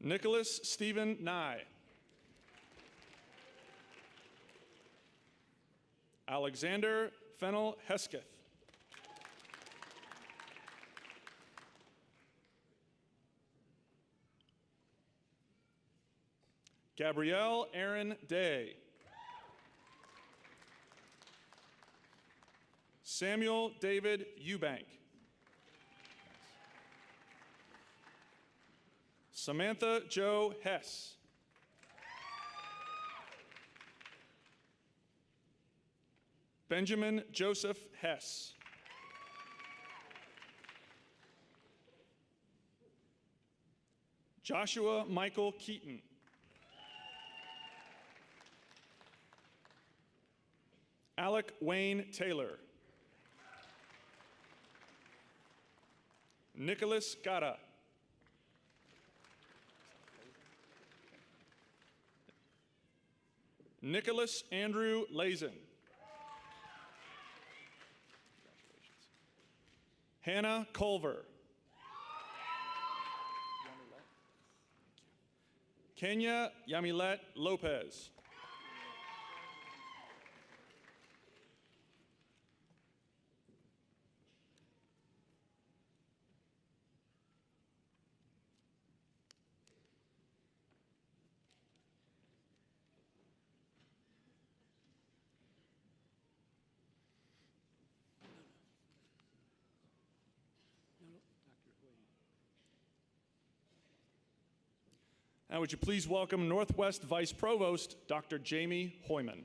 Nicholas Stephen Nye. Alexander Fennel Hesketh. Gabrielle Aaron Day. Samuel David Eubank. Samantha Jo Hess. Benjamin Joseph Hess. Joshua Michael Keaton. Alec Wayne Taylor. Nicholas Gata. Nicholas Andrew Lazen. Hannah Culver. Kenya Yamilet Lopez. Now, would you please welcome Northwest Vice Provost, Dr. Jamie Hoyman.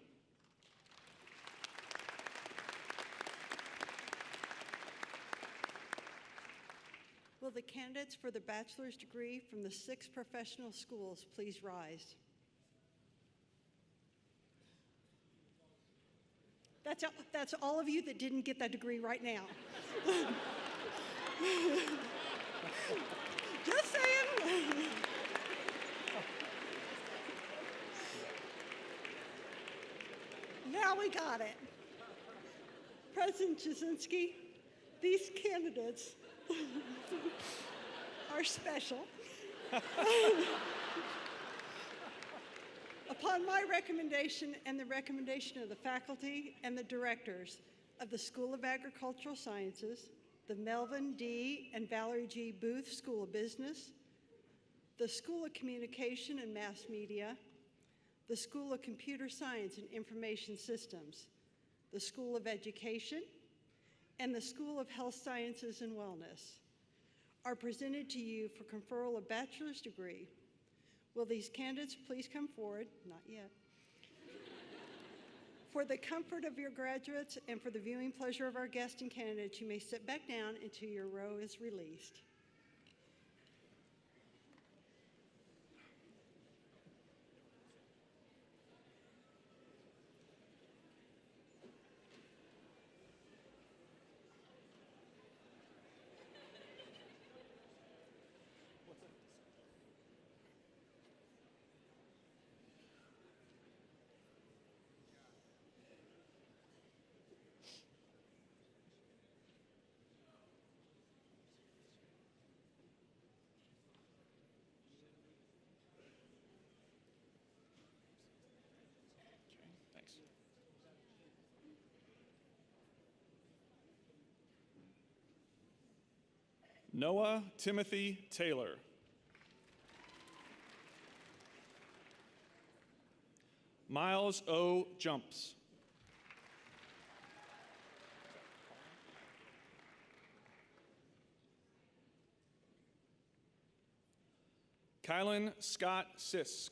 Will the candidates for the bachelor's degree from the 6 professional schools please rise? That's all of you that didn't get that degree right now. Just saying. Now we got it. President Jasinski, these candidates are special. Upon my recommendation and the recommendation of the faculty and the directors of the School of Agricultural Sciences, the Melvin D. and Valerie G. Booth School of Business, the School of Communication and Mass Media, the School of Computer Science and Information Systems, the School of Education, and the School of Health Sciences and Wellness are presented to you for conferral of bachelor's degree. Will these candidates please come forward? Not yet. For the comfort of your graduates and for the viewing pleasure of our guests and candidates, you may sit back down until your row is released. Thanks. Noah Timothy Taylor. Miles O. Jumps. Kylan Scott Sisk.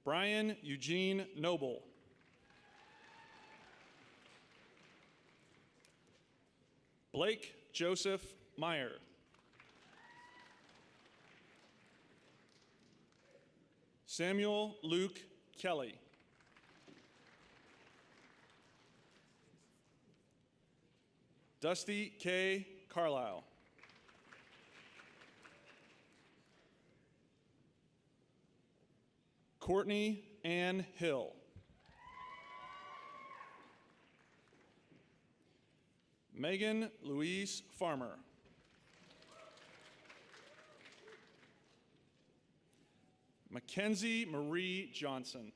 Brian Eugene Noble. Blake Joseph Meyer. Samuel Luke Kelly. Dusty K. Carlisle. Courtney Ann Hill. Megan Louise Farmer. Mackenzie Marie Johnson.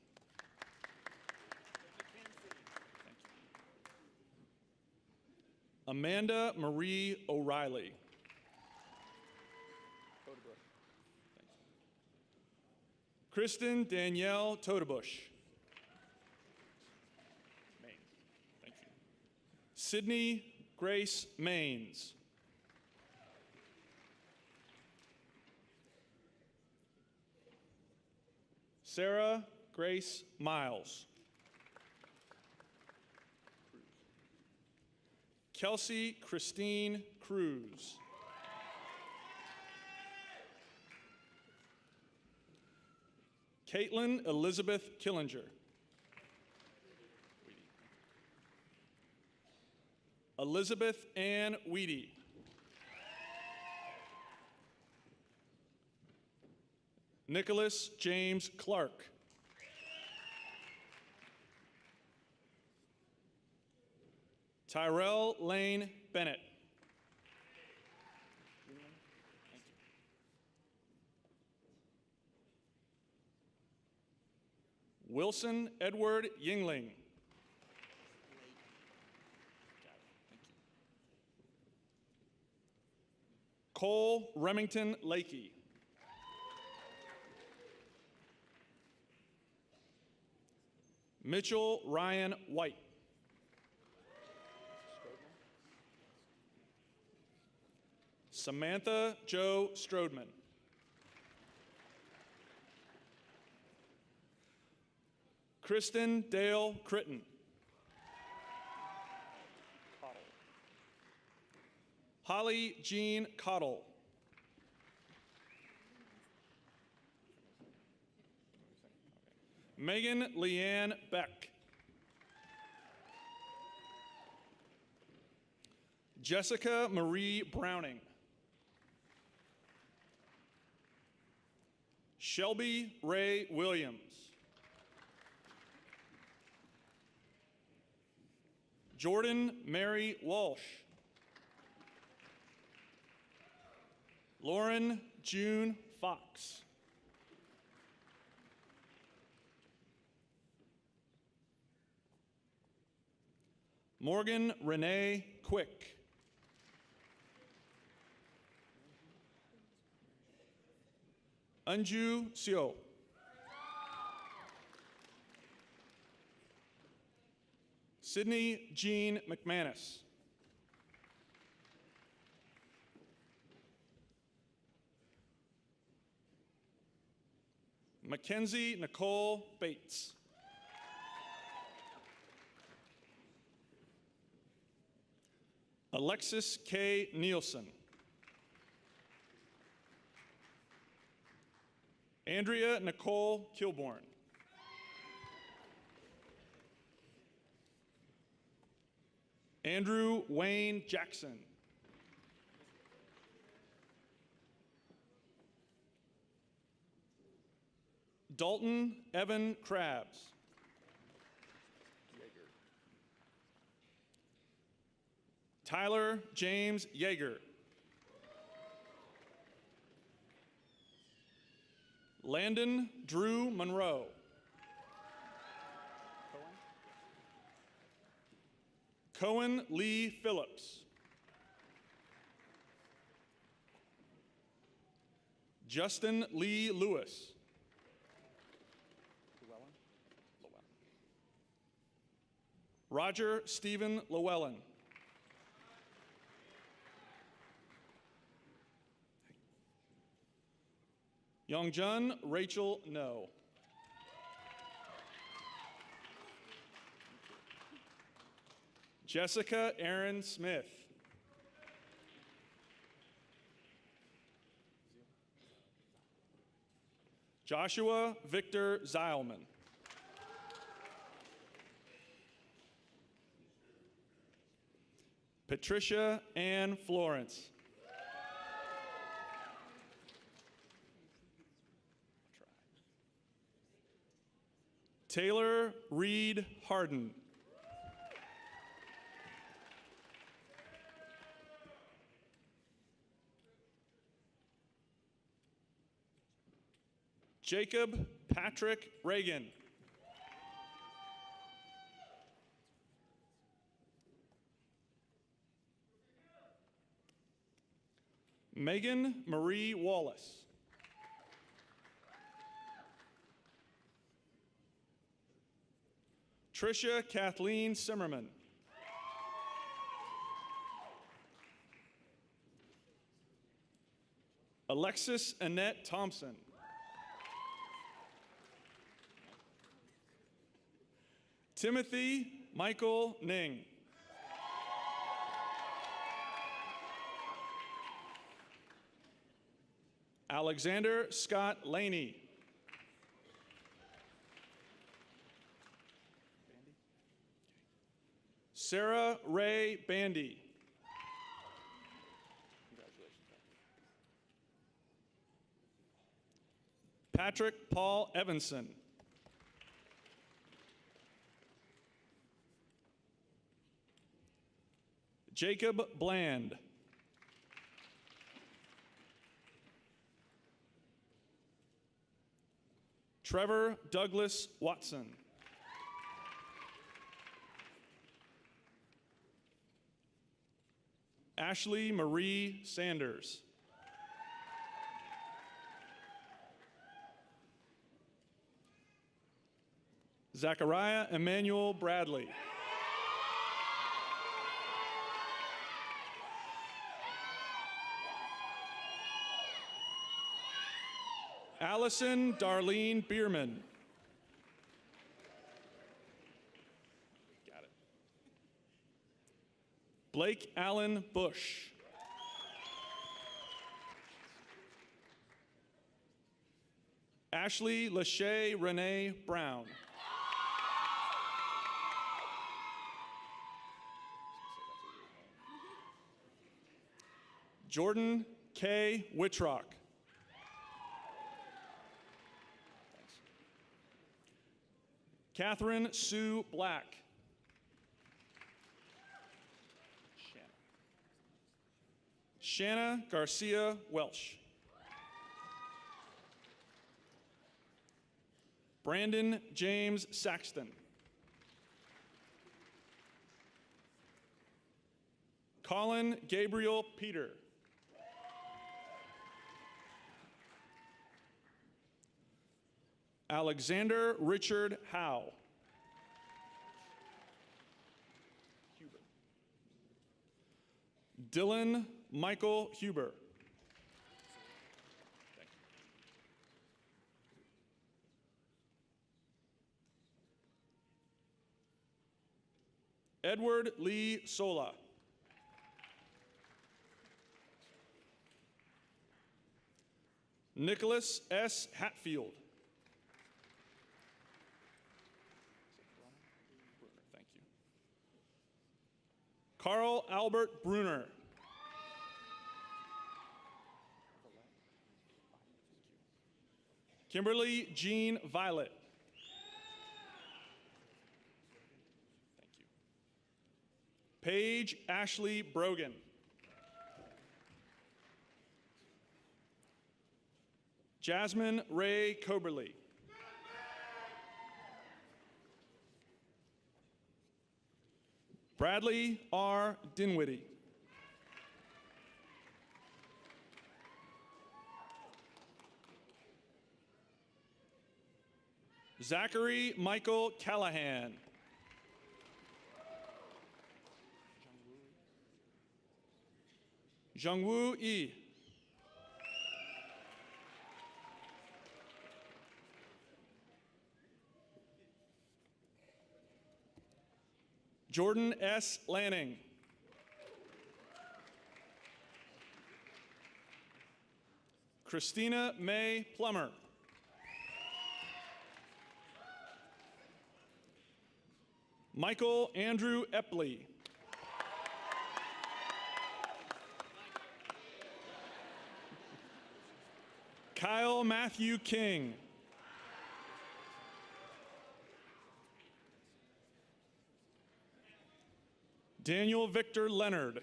Amanda Marie O'Reilly. Kristen Danielle Todebush. Thank you. Sydney Grace Maines. Sarah Grace Miles. Kelsey Christine Cruz. Caitlin Elizabeth Killinger. Elizabeth Ann Weedy. Nicholas James Clark. Tyrell Lane Bennett. Wilson Edward Yingling. Cole Remington Lakey. Mitchell Ryan White. Samantha Jo Strodman. Kristen Dale Critton. Holly Jean Cottle. Megan Leanne Beck. Jessica Marie Browning. Shelby Ray Williams. Jordan Mary Walsh. Lauren June Fox. Morgan Renee Quick. Anju Seo. Sydney Jean McManus. Mackenzie Nicole Bates. Alexis K. Nielsen. Andrea Nicole Kilborn. Andrew Wayne Jackson. Dalton Evan Krabs. Tyler James Yeager. Landon Drew Monroe. Cohen Lee Phillips. Justin Lee Lewis. Roger Stephen Llewellyn. Youngjun Rachel No. Jessica Aaron Smith. Joshua Victor Zeilman. Patricia Ann Florence. Taylor Reed Harden. Jacob Patrick Reagan. Megan Marie Wallace. Tricia Kathleen Simmerman. Alexis Annette Thompson. Timothy Michael Ning. Alexander Scott Laney. Sarah Ray Bandy. Patrick Paul Evanson. Jacob Bland. Trevor Douglas Watson. Ashley Marie Sanders. Zachariah Emmanuel Bradley. Allison Darlene Bierman. Got it. Blake Allen Bush. Ashley Lachey Renee Brown. Jordan K. Wittrock. Catherine Sue Black. Shanna Garcia Welsh. Brandon James Saxton. Colin Gabriel Peter. Alexander Richard Howe. Dylan Michael Huber. Edward Lee Sola. Nicholas S. Hatfield. Thank you. Carl Albert Bruner. Kimberly Jean Violet. Thank you. Paige Ashley Brogan. Jasmine Ray Coberly. Bradley R. Dinwiddie. Zachary Michael Callahan. Jungwoo Yi. Jordan S. Lanning. Christina May Plummer. Michael Andrew Epley. Kyle Matthew King. Daniel Victor Leonard.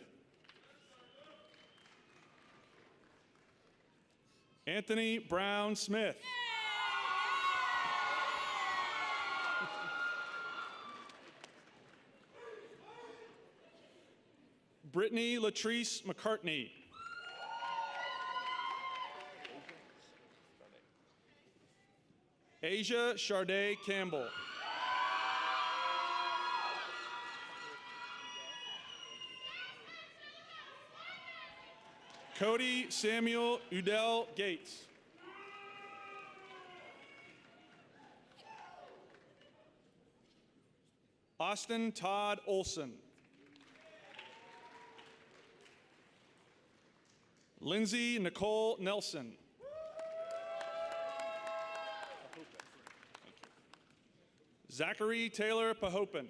Anthony Brown Smith. Brittany Latrice McCartney. Asia Charday Campbell. Cody Samuel Udell Gates. Austin Todd Olson. Lindsay Nicole Nelson. Zachary Taylor Pahopin.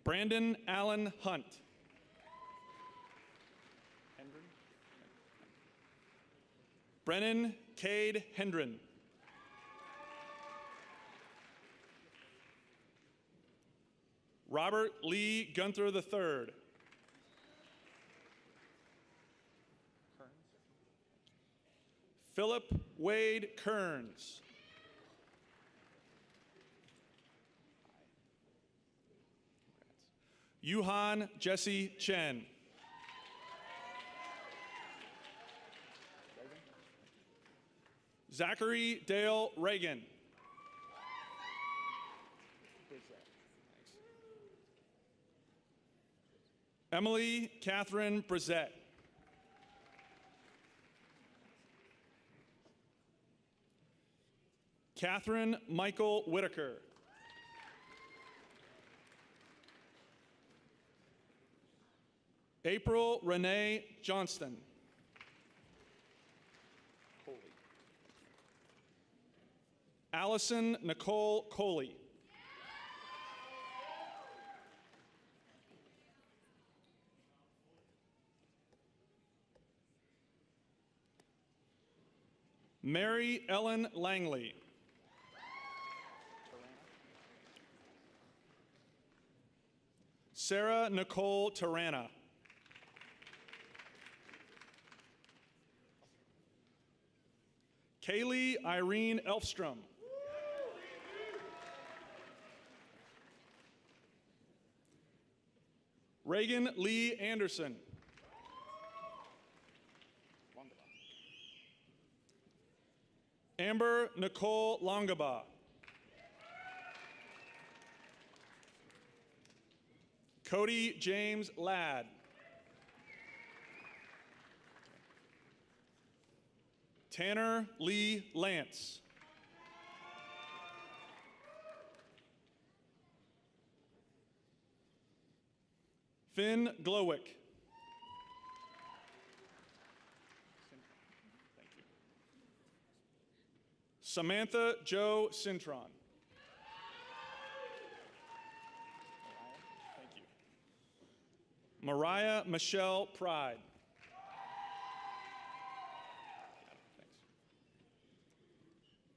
Brandon Allen Hunt. Brennan Cade Hendren. Robert Lee Gunther III. Philip Wade Kearns. Yuhan Jesse Chen. Zachary Dale Reagan. Emily Catherine Brissett. Catherine Michael Whitaker. April Renee Johnston. Allison Nicole Coley. Mary Ellen Langley. Sarah Nicole Tarana. Kaylee Irene Elfstrom. Reagan Lee Anderson. Amber Nicole Longaba. Cody James Ladd. Tanner Lee Lance. Finn Glowick. Samantha Joe Cintron. Thank you. Mariah Michelle Pride.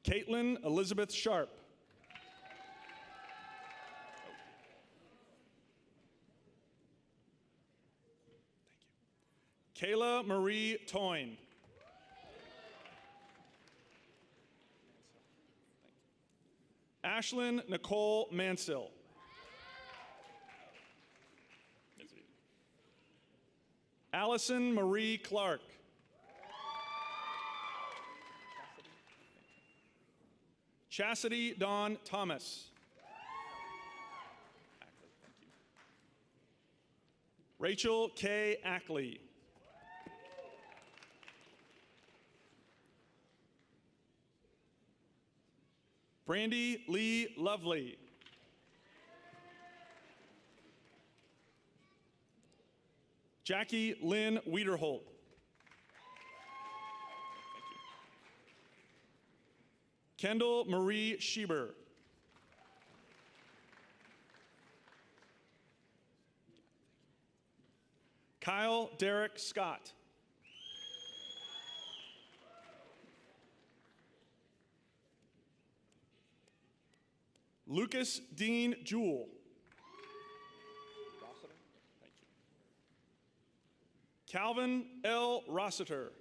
Caitlin Elizabeth Sharp. Kayla Marie Toyne. Ashlyn Nicole Mansill. Allison Marie Clark. Chastity Dawn Thomas. Rachel K. Ackley. Brandy Lee Lovely. Jackie Lynn Wiederholt. Kendall Marie Schieber. Kyle Derek Scott. Lucas Dean Jewell. Calvin L. Rossiter.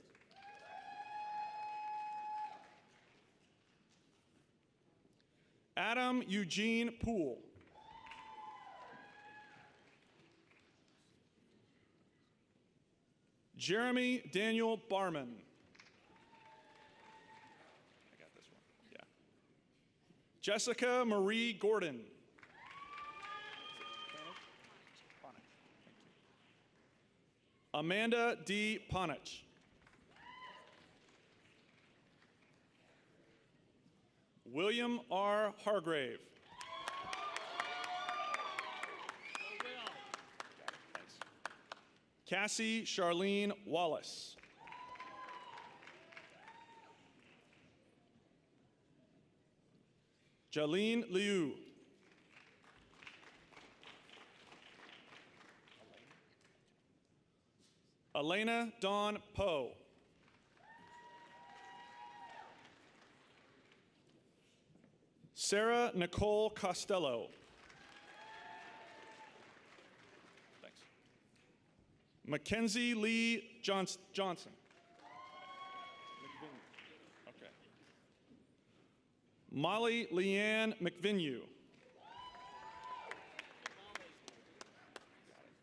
Adam Eugene Poole. Jeremy Daniel Barman. Jessica Marie Gordon. Amanda D. Ponich. William R. Hargrave. Cassie Charlene Wallace. Jalene Liu. Elena Dawn Poe. Sarah Nicole Costello. Thanks. Mackenzie Lee Johnson. Okay. Molly Leanne McVinue.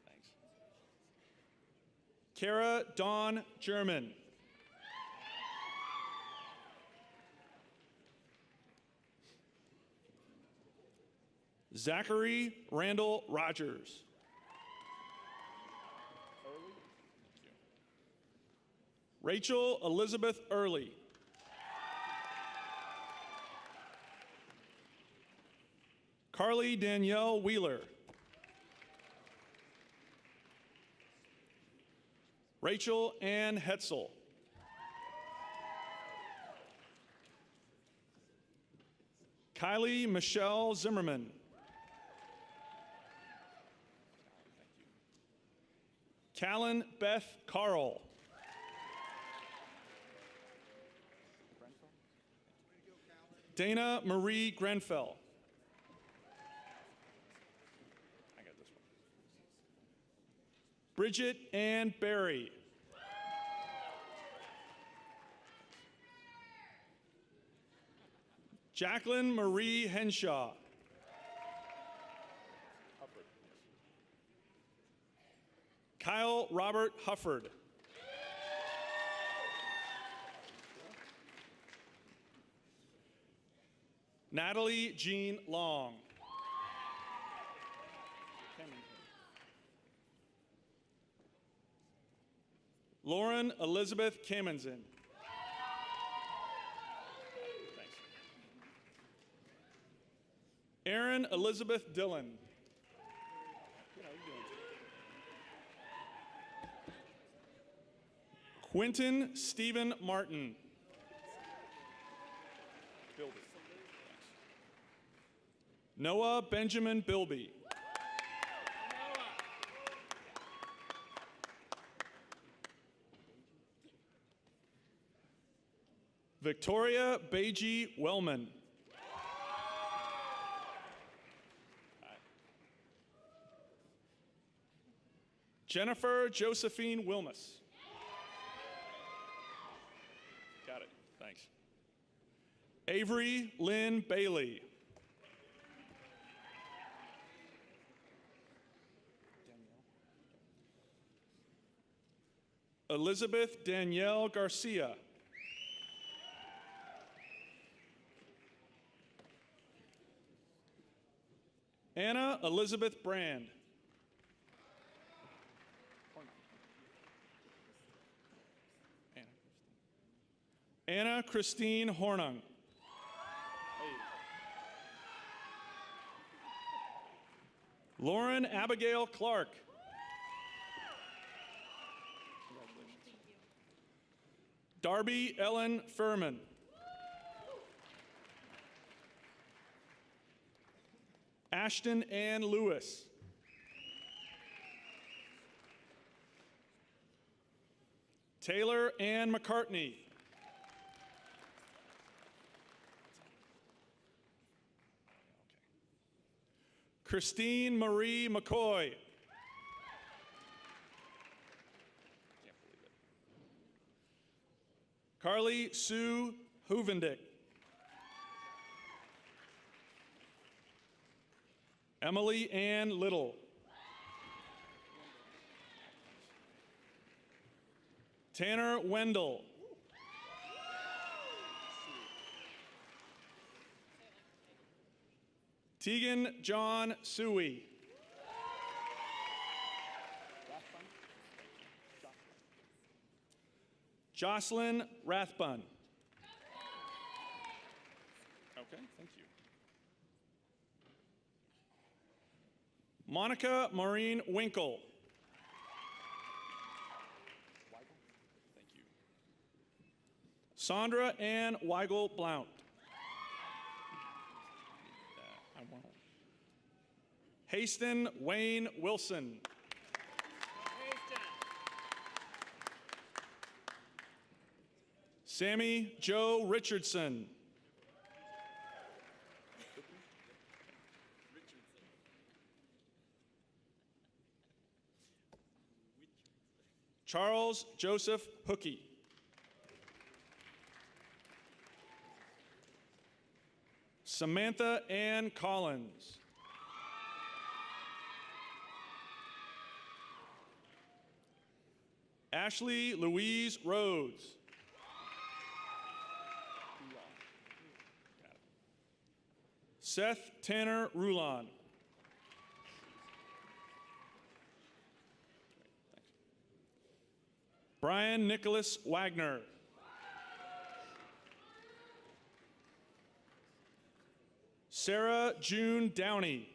Thanks. Kara Dawn German. Zachary Randall Rogers. Rachel Elizabeth Early. Carly Danielle Wheeler. Rachel Ann Hetzel. Kylie Michelle Zimmerman. Callan Beth Carl. Dana Marie Grenfell. I got this one. Bridget Ann Berry. Jacqueline Marie Henshaw. Kyle Robert Hufford. Natalie Jean Long. Lauren Elizabeth Kamenzen. Thanks. Erin Elizabeth Dillon. Quentin Stephen Martin. Noah Benjamin Bilby. Victoria Beji Wellman. Jennifer Josephine Wilmus. Got it, thanks. Avery Lynn Bailey. Elizabeth Danielle Garcia. Anna Elizabeth Brand. Anna Christine Hornung. Lauren Abigail Clark. Darby Ellen Furman. Ashton Ann Lewis. Taylor Ann McCartney. Christine Marie McCoy. Carly Sue Huvendick. Emily Ann Little. Tanner Wendell. Tegan John Suey. Jocelyn Rathbun. Okay, thank you. Monica Maureen Winkle. Thank you. Sandra Ann Weigel Blount. Haston Wayne Wilson. Sammy Joe Richardson. Charles Joseph Hookey. Samantha Ann Collins. Ashley Louise Rhodes. Seth Tanner Rulon. Brian Nicholas Wagner. Sarah June Downey.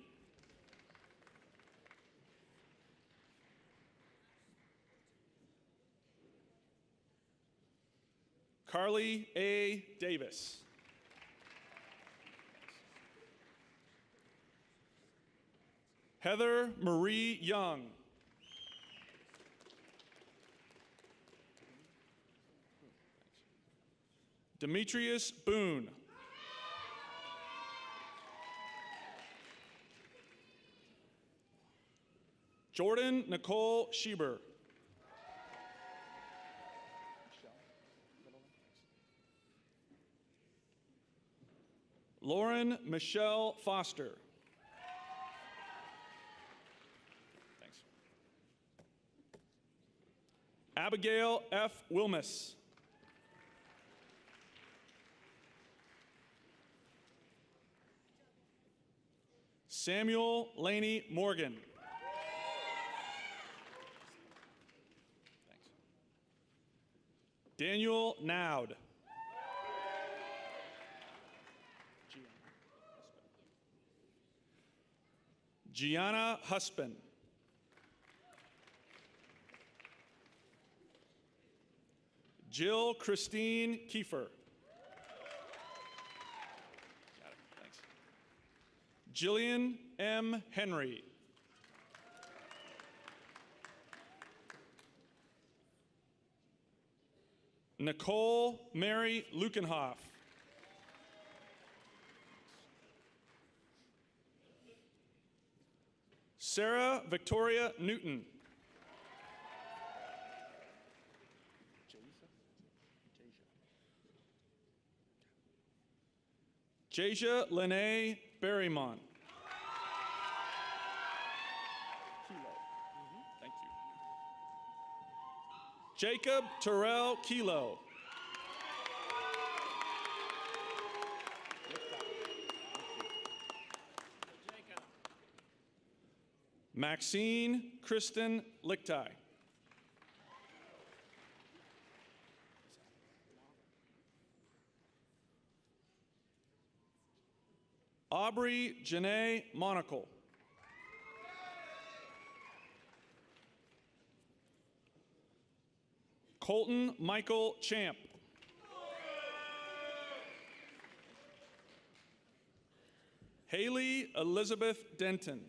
Carly A. Davis. Heather Marie Young. Demetrius Boone. Jordan Nicole Schieber. Lauren Michelle Foster. Thanks. Abigail F. Wilmus. Samuel Laney Morgan. Thanks. Daniel Nowd. Gianna Husband. Jill Christine Kiefer. Got it, thanks. Jillian M. Henry. Nicole Mary Lukenhoff. Sarah Victoria Newton. Jasia Lene Berrymont. Thank you. Jacob Terrell Kilo. Maxine Kristen Lichtai. Aubrey Janae Monacle. Colton Michael Champ. Haley Elizabeth Denton.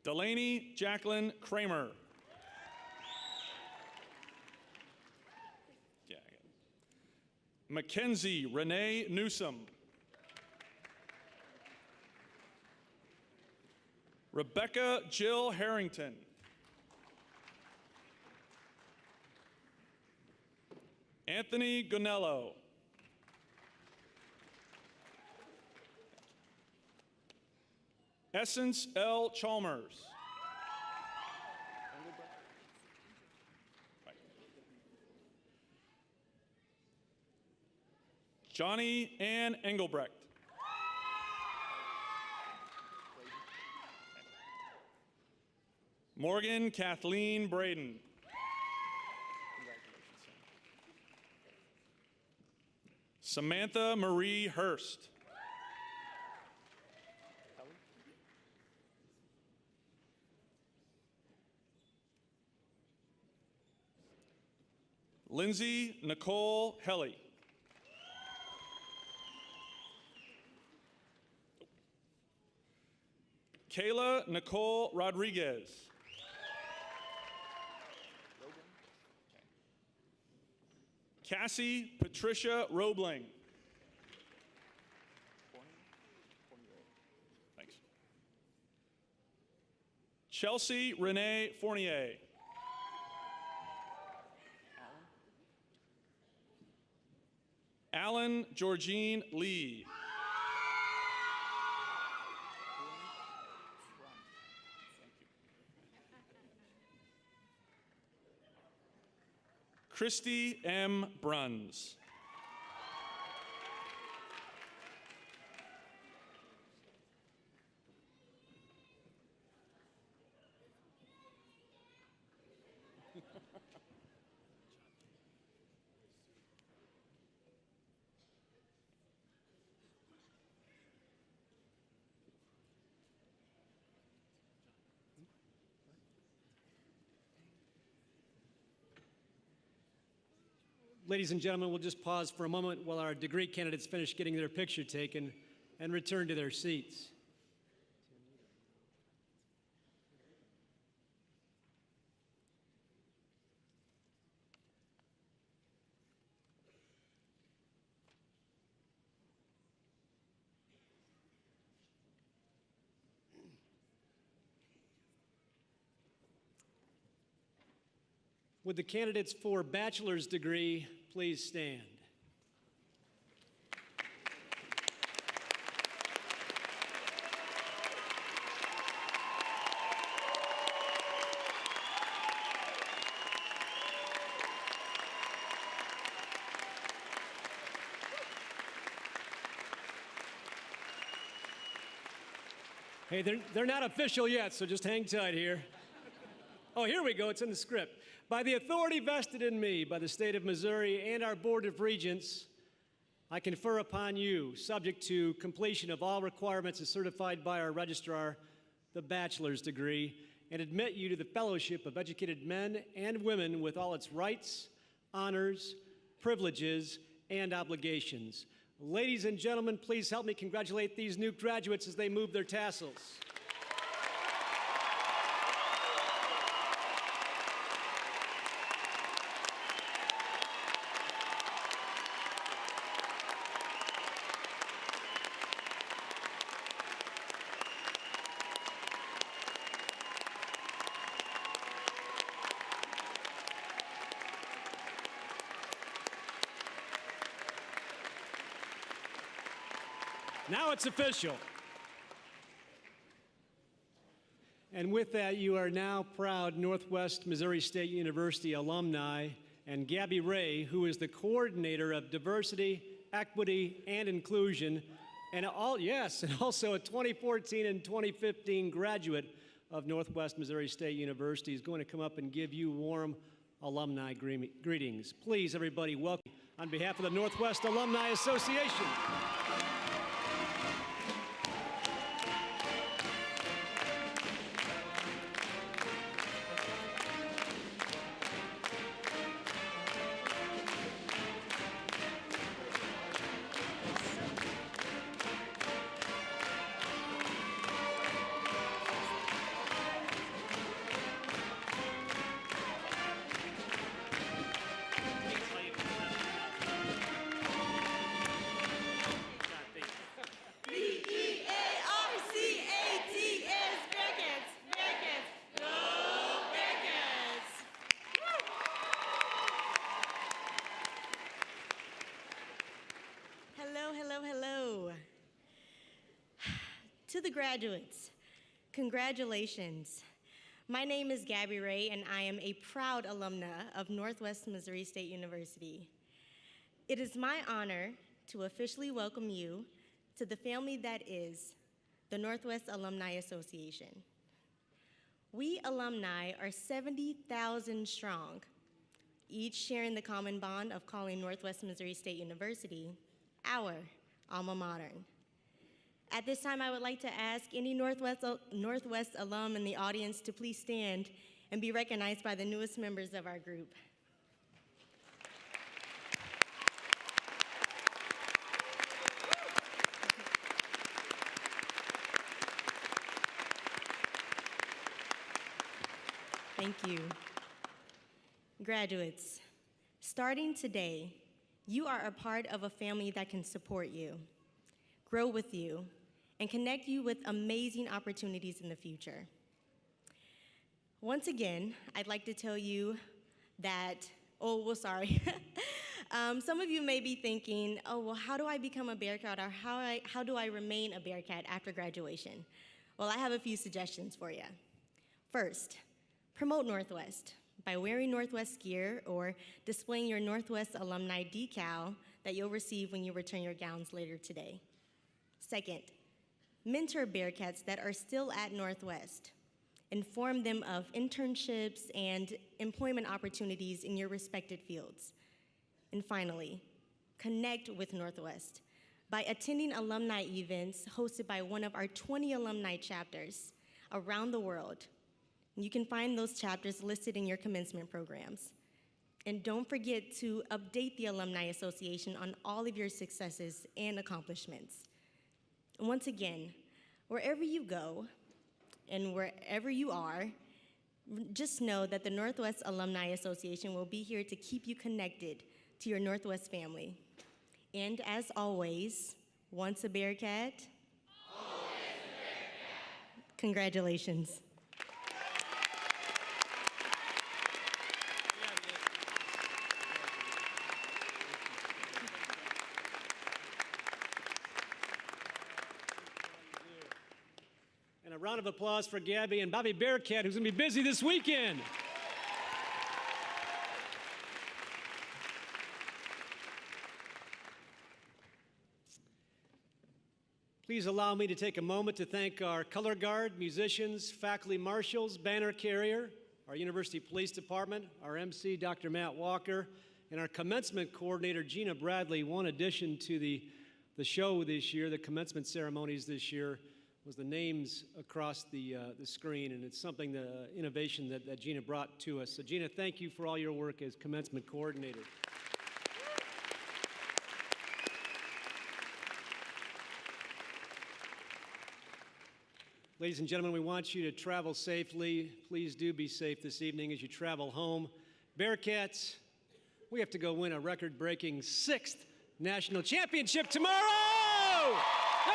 Delaney Jacqueline Kramer. Yeah, Mackenzie Renee Newsom. Rebecca Jill Harrington. Anthony Gonello. Essence L. Chalmers. Johnny Ann Engelbrecht. Morgan Kathleen Braden. Samantha Marie Hurst. Lindsay Nicole Helly. Kayla Nicole Rodriguez. Cassie Patricia Roebling. Thanks. Chelsea Renee Fournier. Alan Georgine Lee. Christy M. Bruns. Ladies and gentlemen, we'll just pause for a moment while our degree candidates finish getting their picture taken and return to their seats. Would the candidates for bachelor's degree please stand? Hey, they're not official yet, so just hang tight here. Oh, here we go, it's in the script. By the authority vested in me by the state of Missouri and our Board of Regents, I confer upon you, subject to completion of all requirements as certified by our registrar, the bachelor's degree, and admit you to the fellowship of educated men and women with all its rights, honors, privileges, and obligations. Ladies and gentlemen, please help me congratulate these new graduates as they move their tassels. Now it's official. And with that, you are now proud Northwest Missouri State University alumni, and Gabby Ray, who is the coordinator of diversity, equity, and inclusion, and also a 2014 and 2015 graduate of Northwest Missouri State University, is going to come up and give you warm alumni greetings. Please, everybody, welcome on behalf of the Northwest Alumni Association. Hello. To the graduates, congratulations. My name is Gabby Ray, and I am a proud alumna of Northwest Missouri State University. It is my honor to officially welcome you to the family that is the Northwest Alumni Association. We alumni are 70,000 strong, each sharing the common bond of calling Northwest Missouri State University our alma mater. At this time, I would like to ask any Northwest alum in the audience to please stand and be recognized by the newest members of our group. Thank you. Graduates, starting today, you are a part of a family that can support you, grow with you, and connect you with amazing opportunities in the future. Once again, I'd like to tell you that, some of you may be thinking, oh, well, how do I become a Bearcat, or how do I remain a Bearcat after graduation? Well, I have a few suggestions for you. First, promote Northwest by wearing Northwest gear or displaying your Northwest alumni decal that you'll receive when you return your gowns later today. Second, mentor Bearcats that are still at Northwest. Inform them of internships and employment opportunities in your respected fields. And finally, connect with Northwest by attending alumni events hosted by one of our 20 alumni chapters around the world. You can find those chapters listed in your commencement programs. And don't forget to update the Alumni Association on all of your successes and accomplishments. Once again, wherever you go and wherever you are, just know that the Northwest Alumni Association will be here to keep you connected to your Northwest family. And as always, once a Bearcat, always a Bearcat. Congratulations. And a round of applause for Gabby and Bobby Bearcat, who's going to be busy this weekend. Please allow me to take a moment to thank our color guard, musicians, faculty marshals, banner carrier, our University Police Department, our MC, Dr. Matt Walker, and our commencement coordinator, Gina Bradley. One addition to the show this year, the commencement ceremonies this year, was the names across the screen, and it's something, the innovation that Gina brought to us. So Gina, thank you for all your work as commencement coordinator. Ladies and gentlemen, we want you to travel safely. Please do be safe this evening as you travel home. Bearcats, we have to go win a record-breaking 6th national championship tomorrow! Yeah!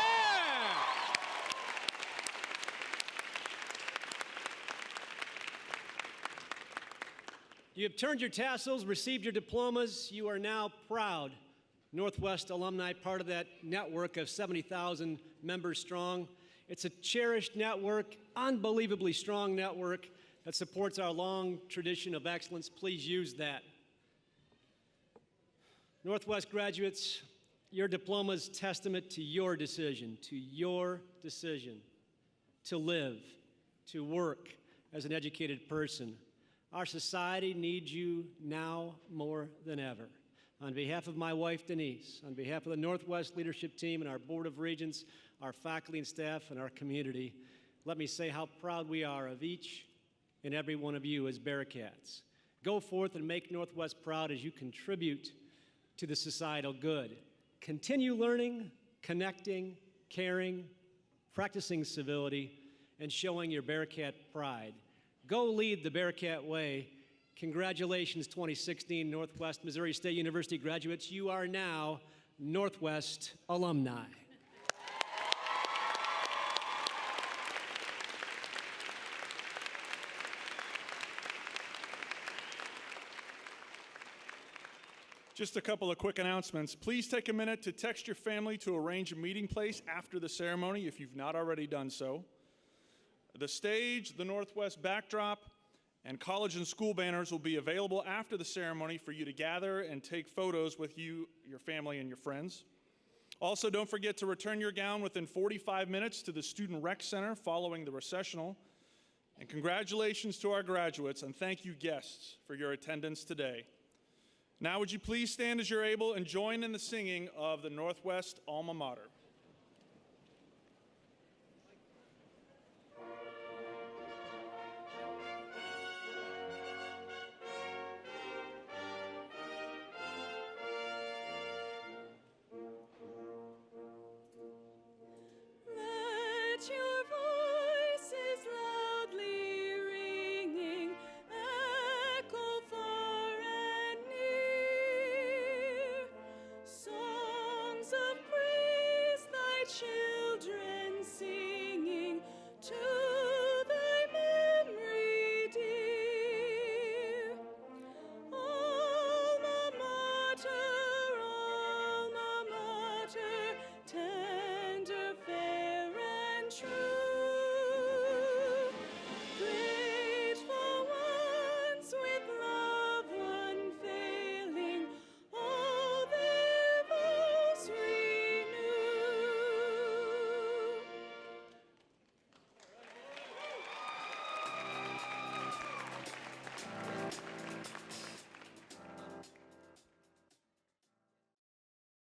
You have turned your tassels, received your diplomas. You are now proud Northwest alumni, part of that network of 70,000 members strong. It's a cherished network, unbelievably strong network that supports our long tradition of excellence. Please use that. Northwest graduates, your diploma is testament to your decision to live, to work as an educated person. Our society needs you now more than ever. On behalf of my wife, Denise, on behalf of the Northwest leadership team and our Board of Regents, our faculty and staff, and our community, let me say how proud we are of each and every one of you as Bearcats. Go forth and make Northwest proud as you contribute to the societal good. Continue learning, connecting, caring, practicing civility, and showing your Bearcat pride. Go lead the Bearcat way. Congratulations, 2016 Northwest Missouri State University graduates. You are now Northwest alumni. Just a couple of quick announcements. Please take a minute to text your family to arrange a meeting place after the ceremony if you've not already done so. The stage, the Northwest backdrop, and college and school banners will be available after the ceremony for you to gather and take photos with you, your family, and your friends. Also, don't forget to return your gown within 45 minutes to the Student Rec Center following the recessional. And congratulations to our graduates, and thank you guests for your attendance today. Now would you please stand as you're able and join in the singing of the Northwest Alma Mater.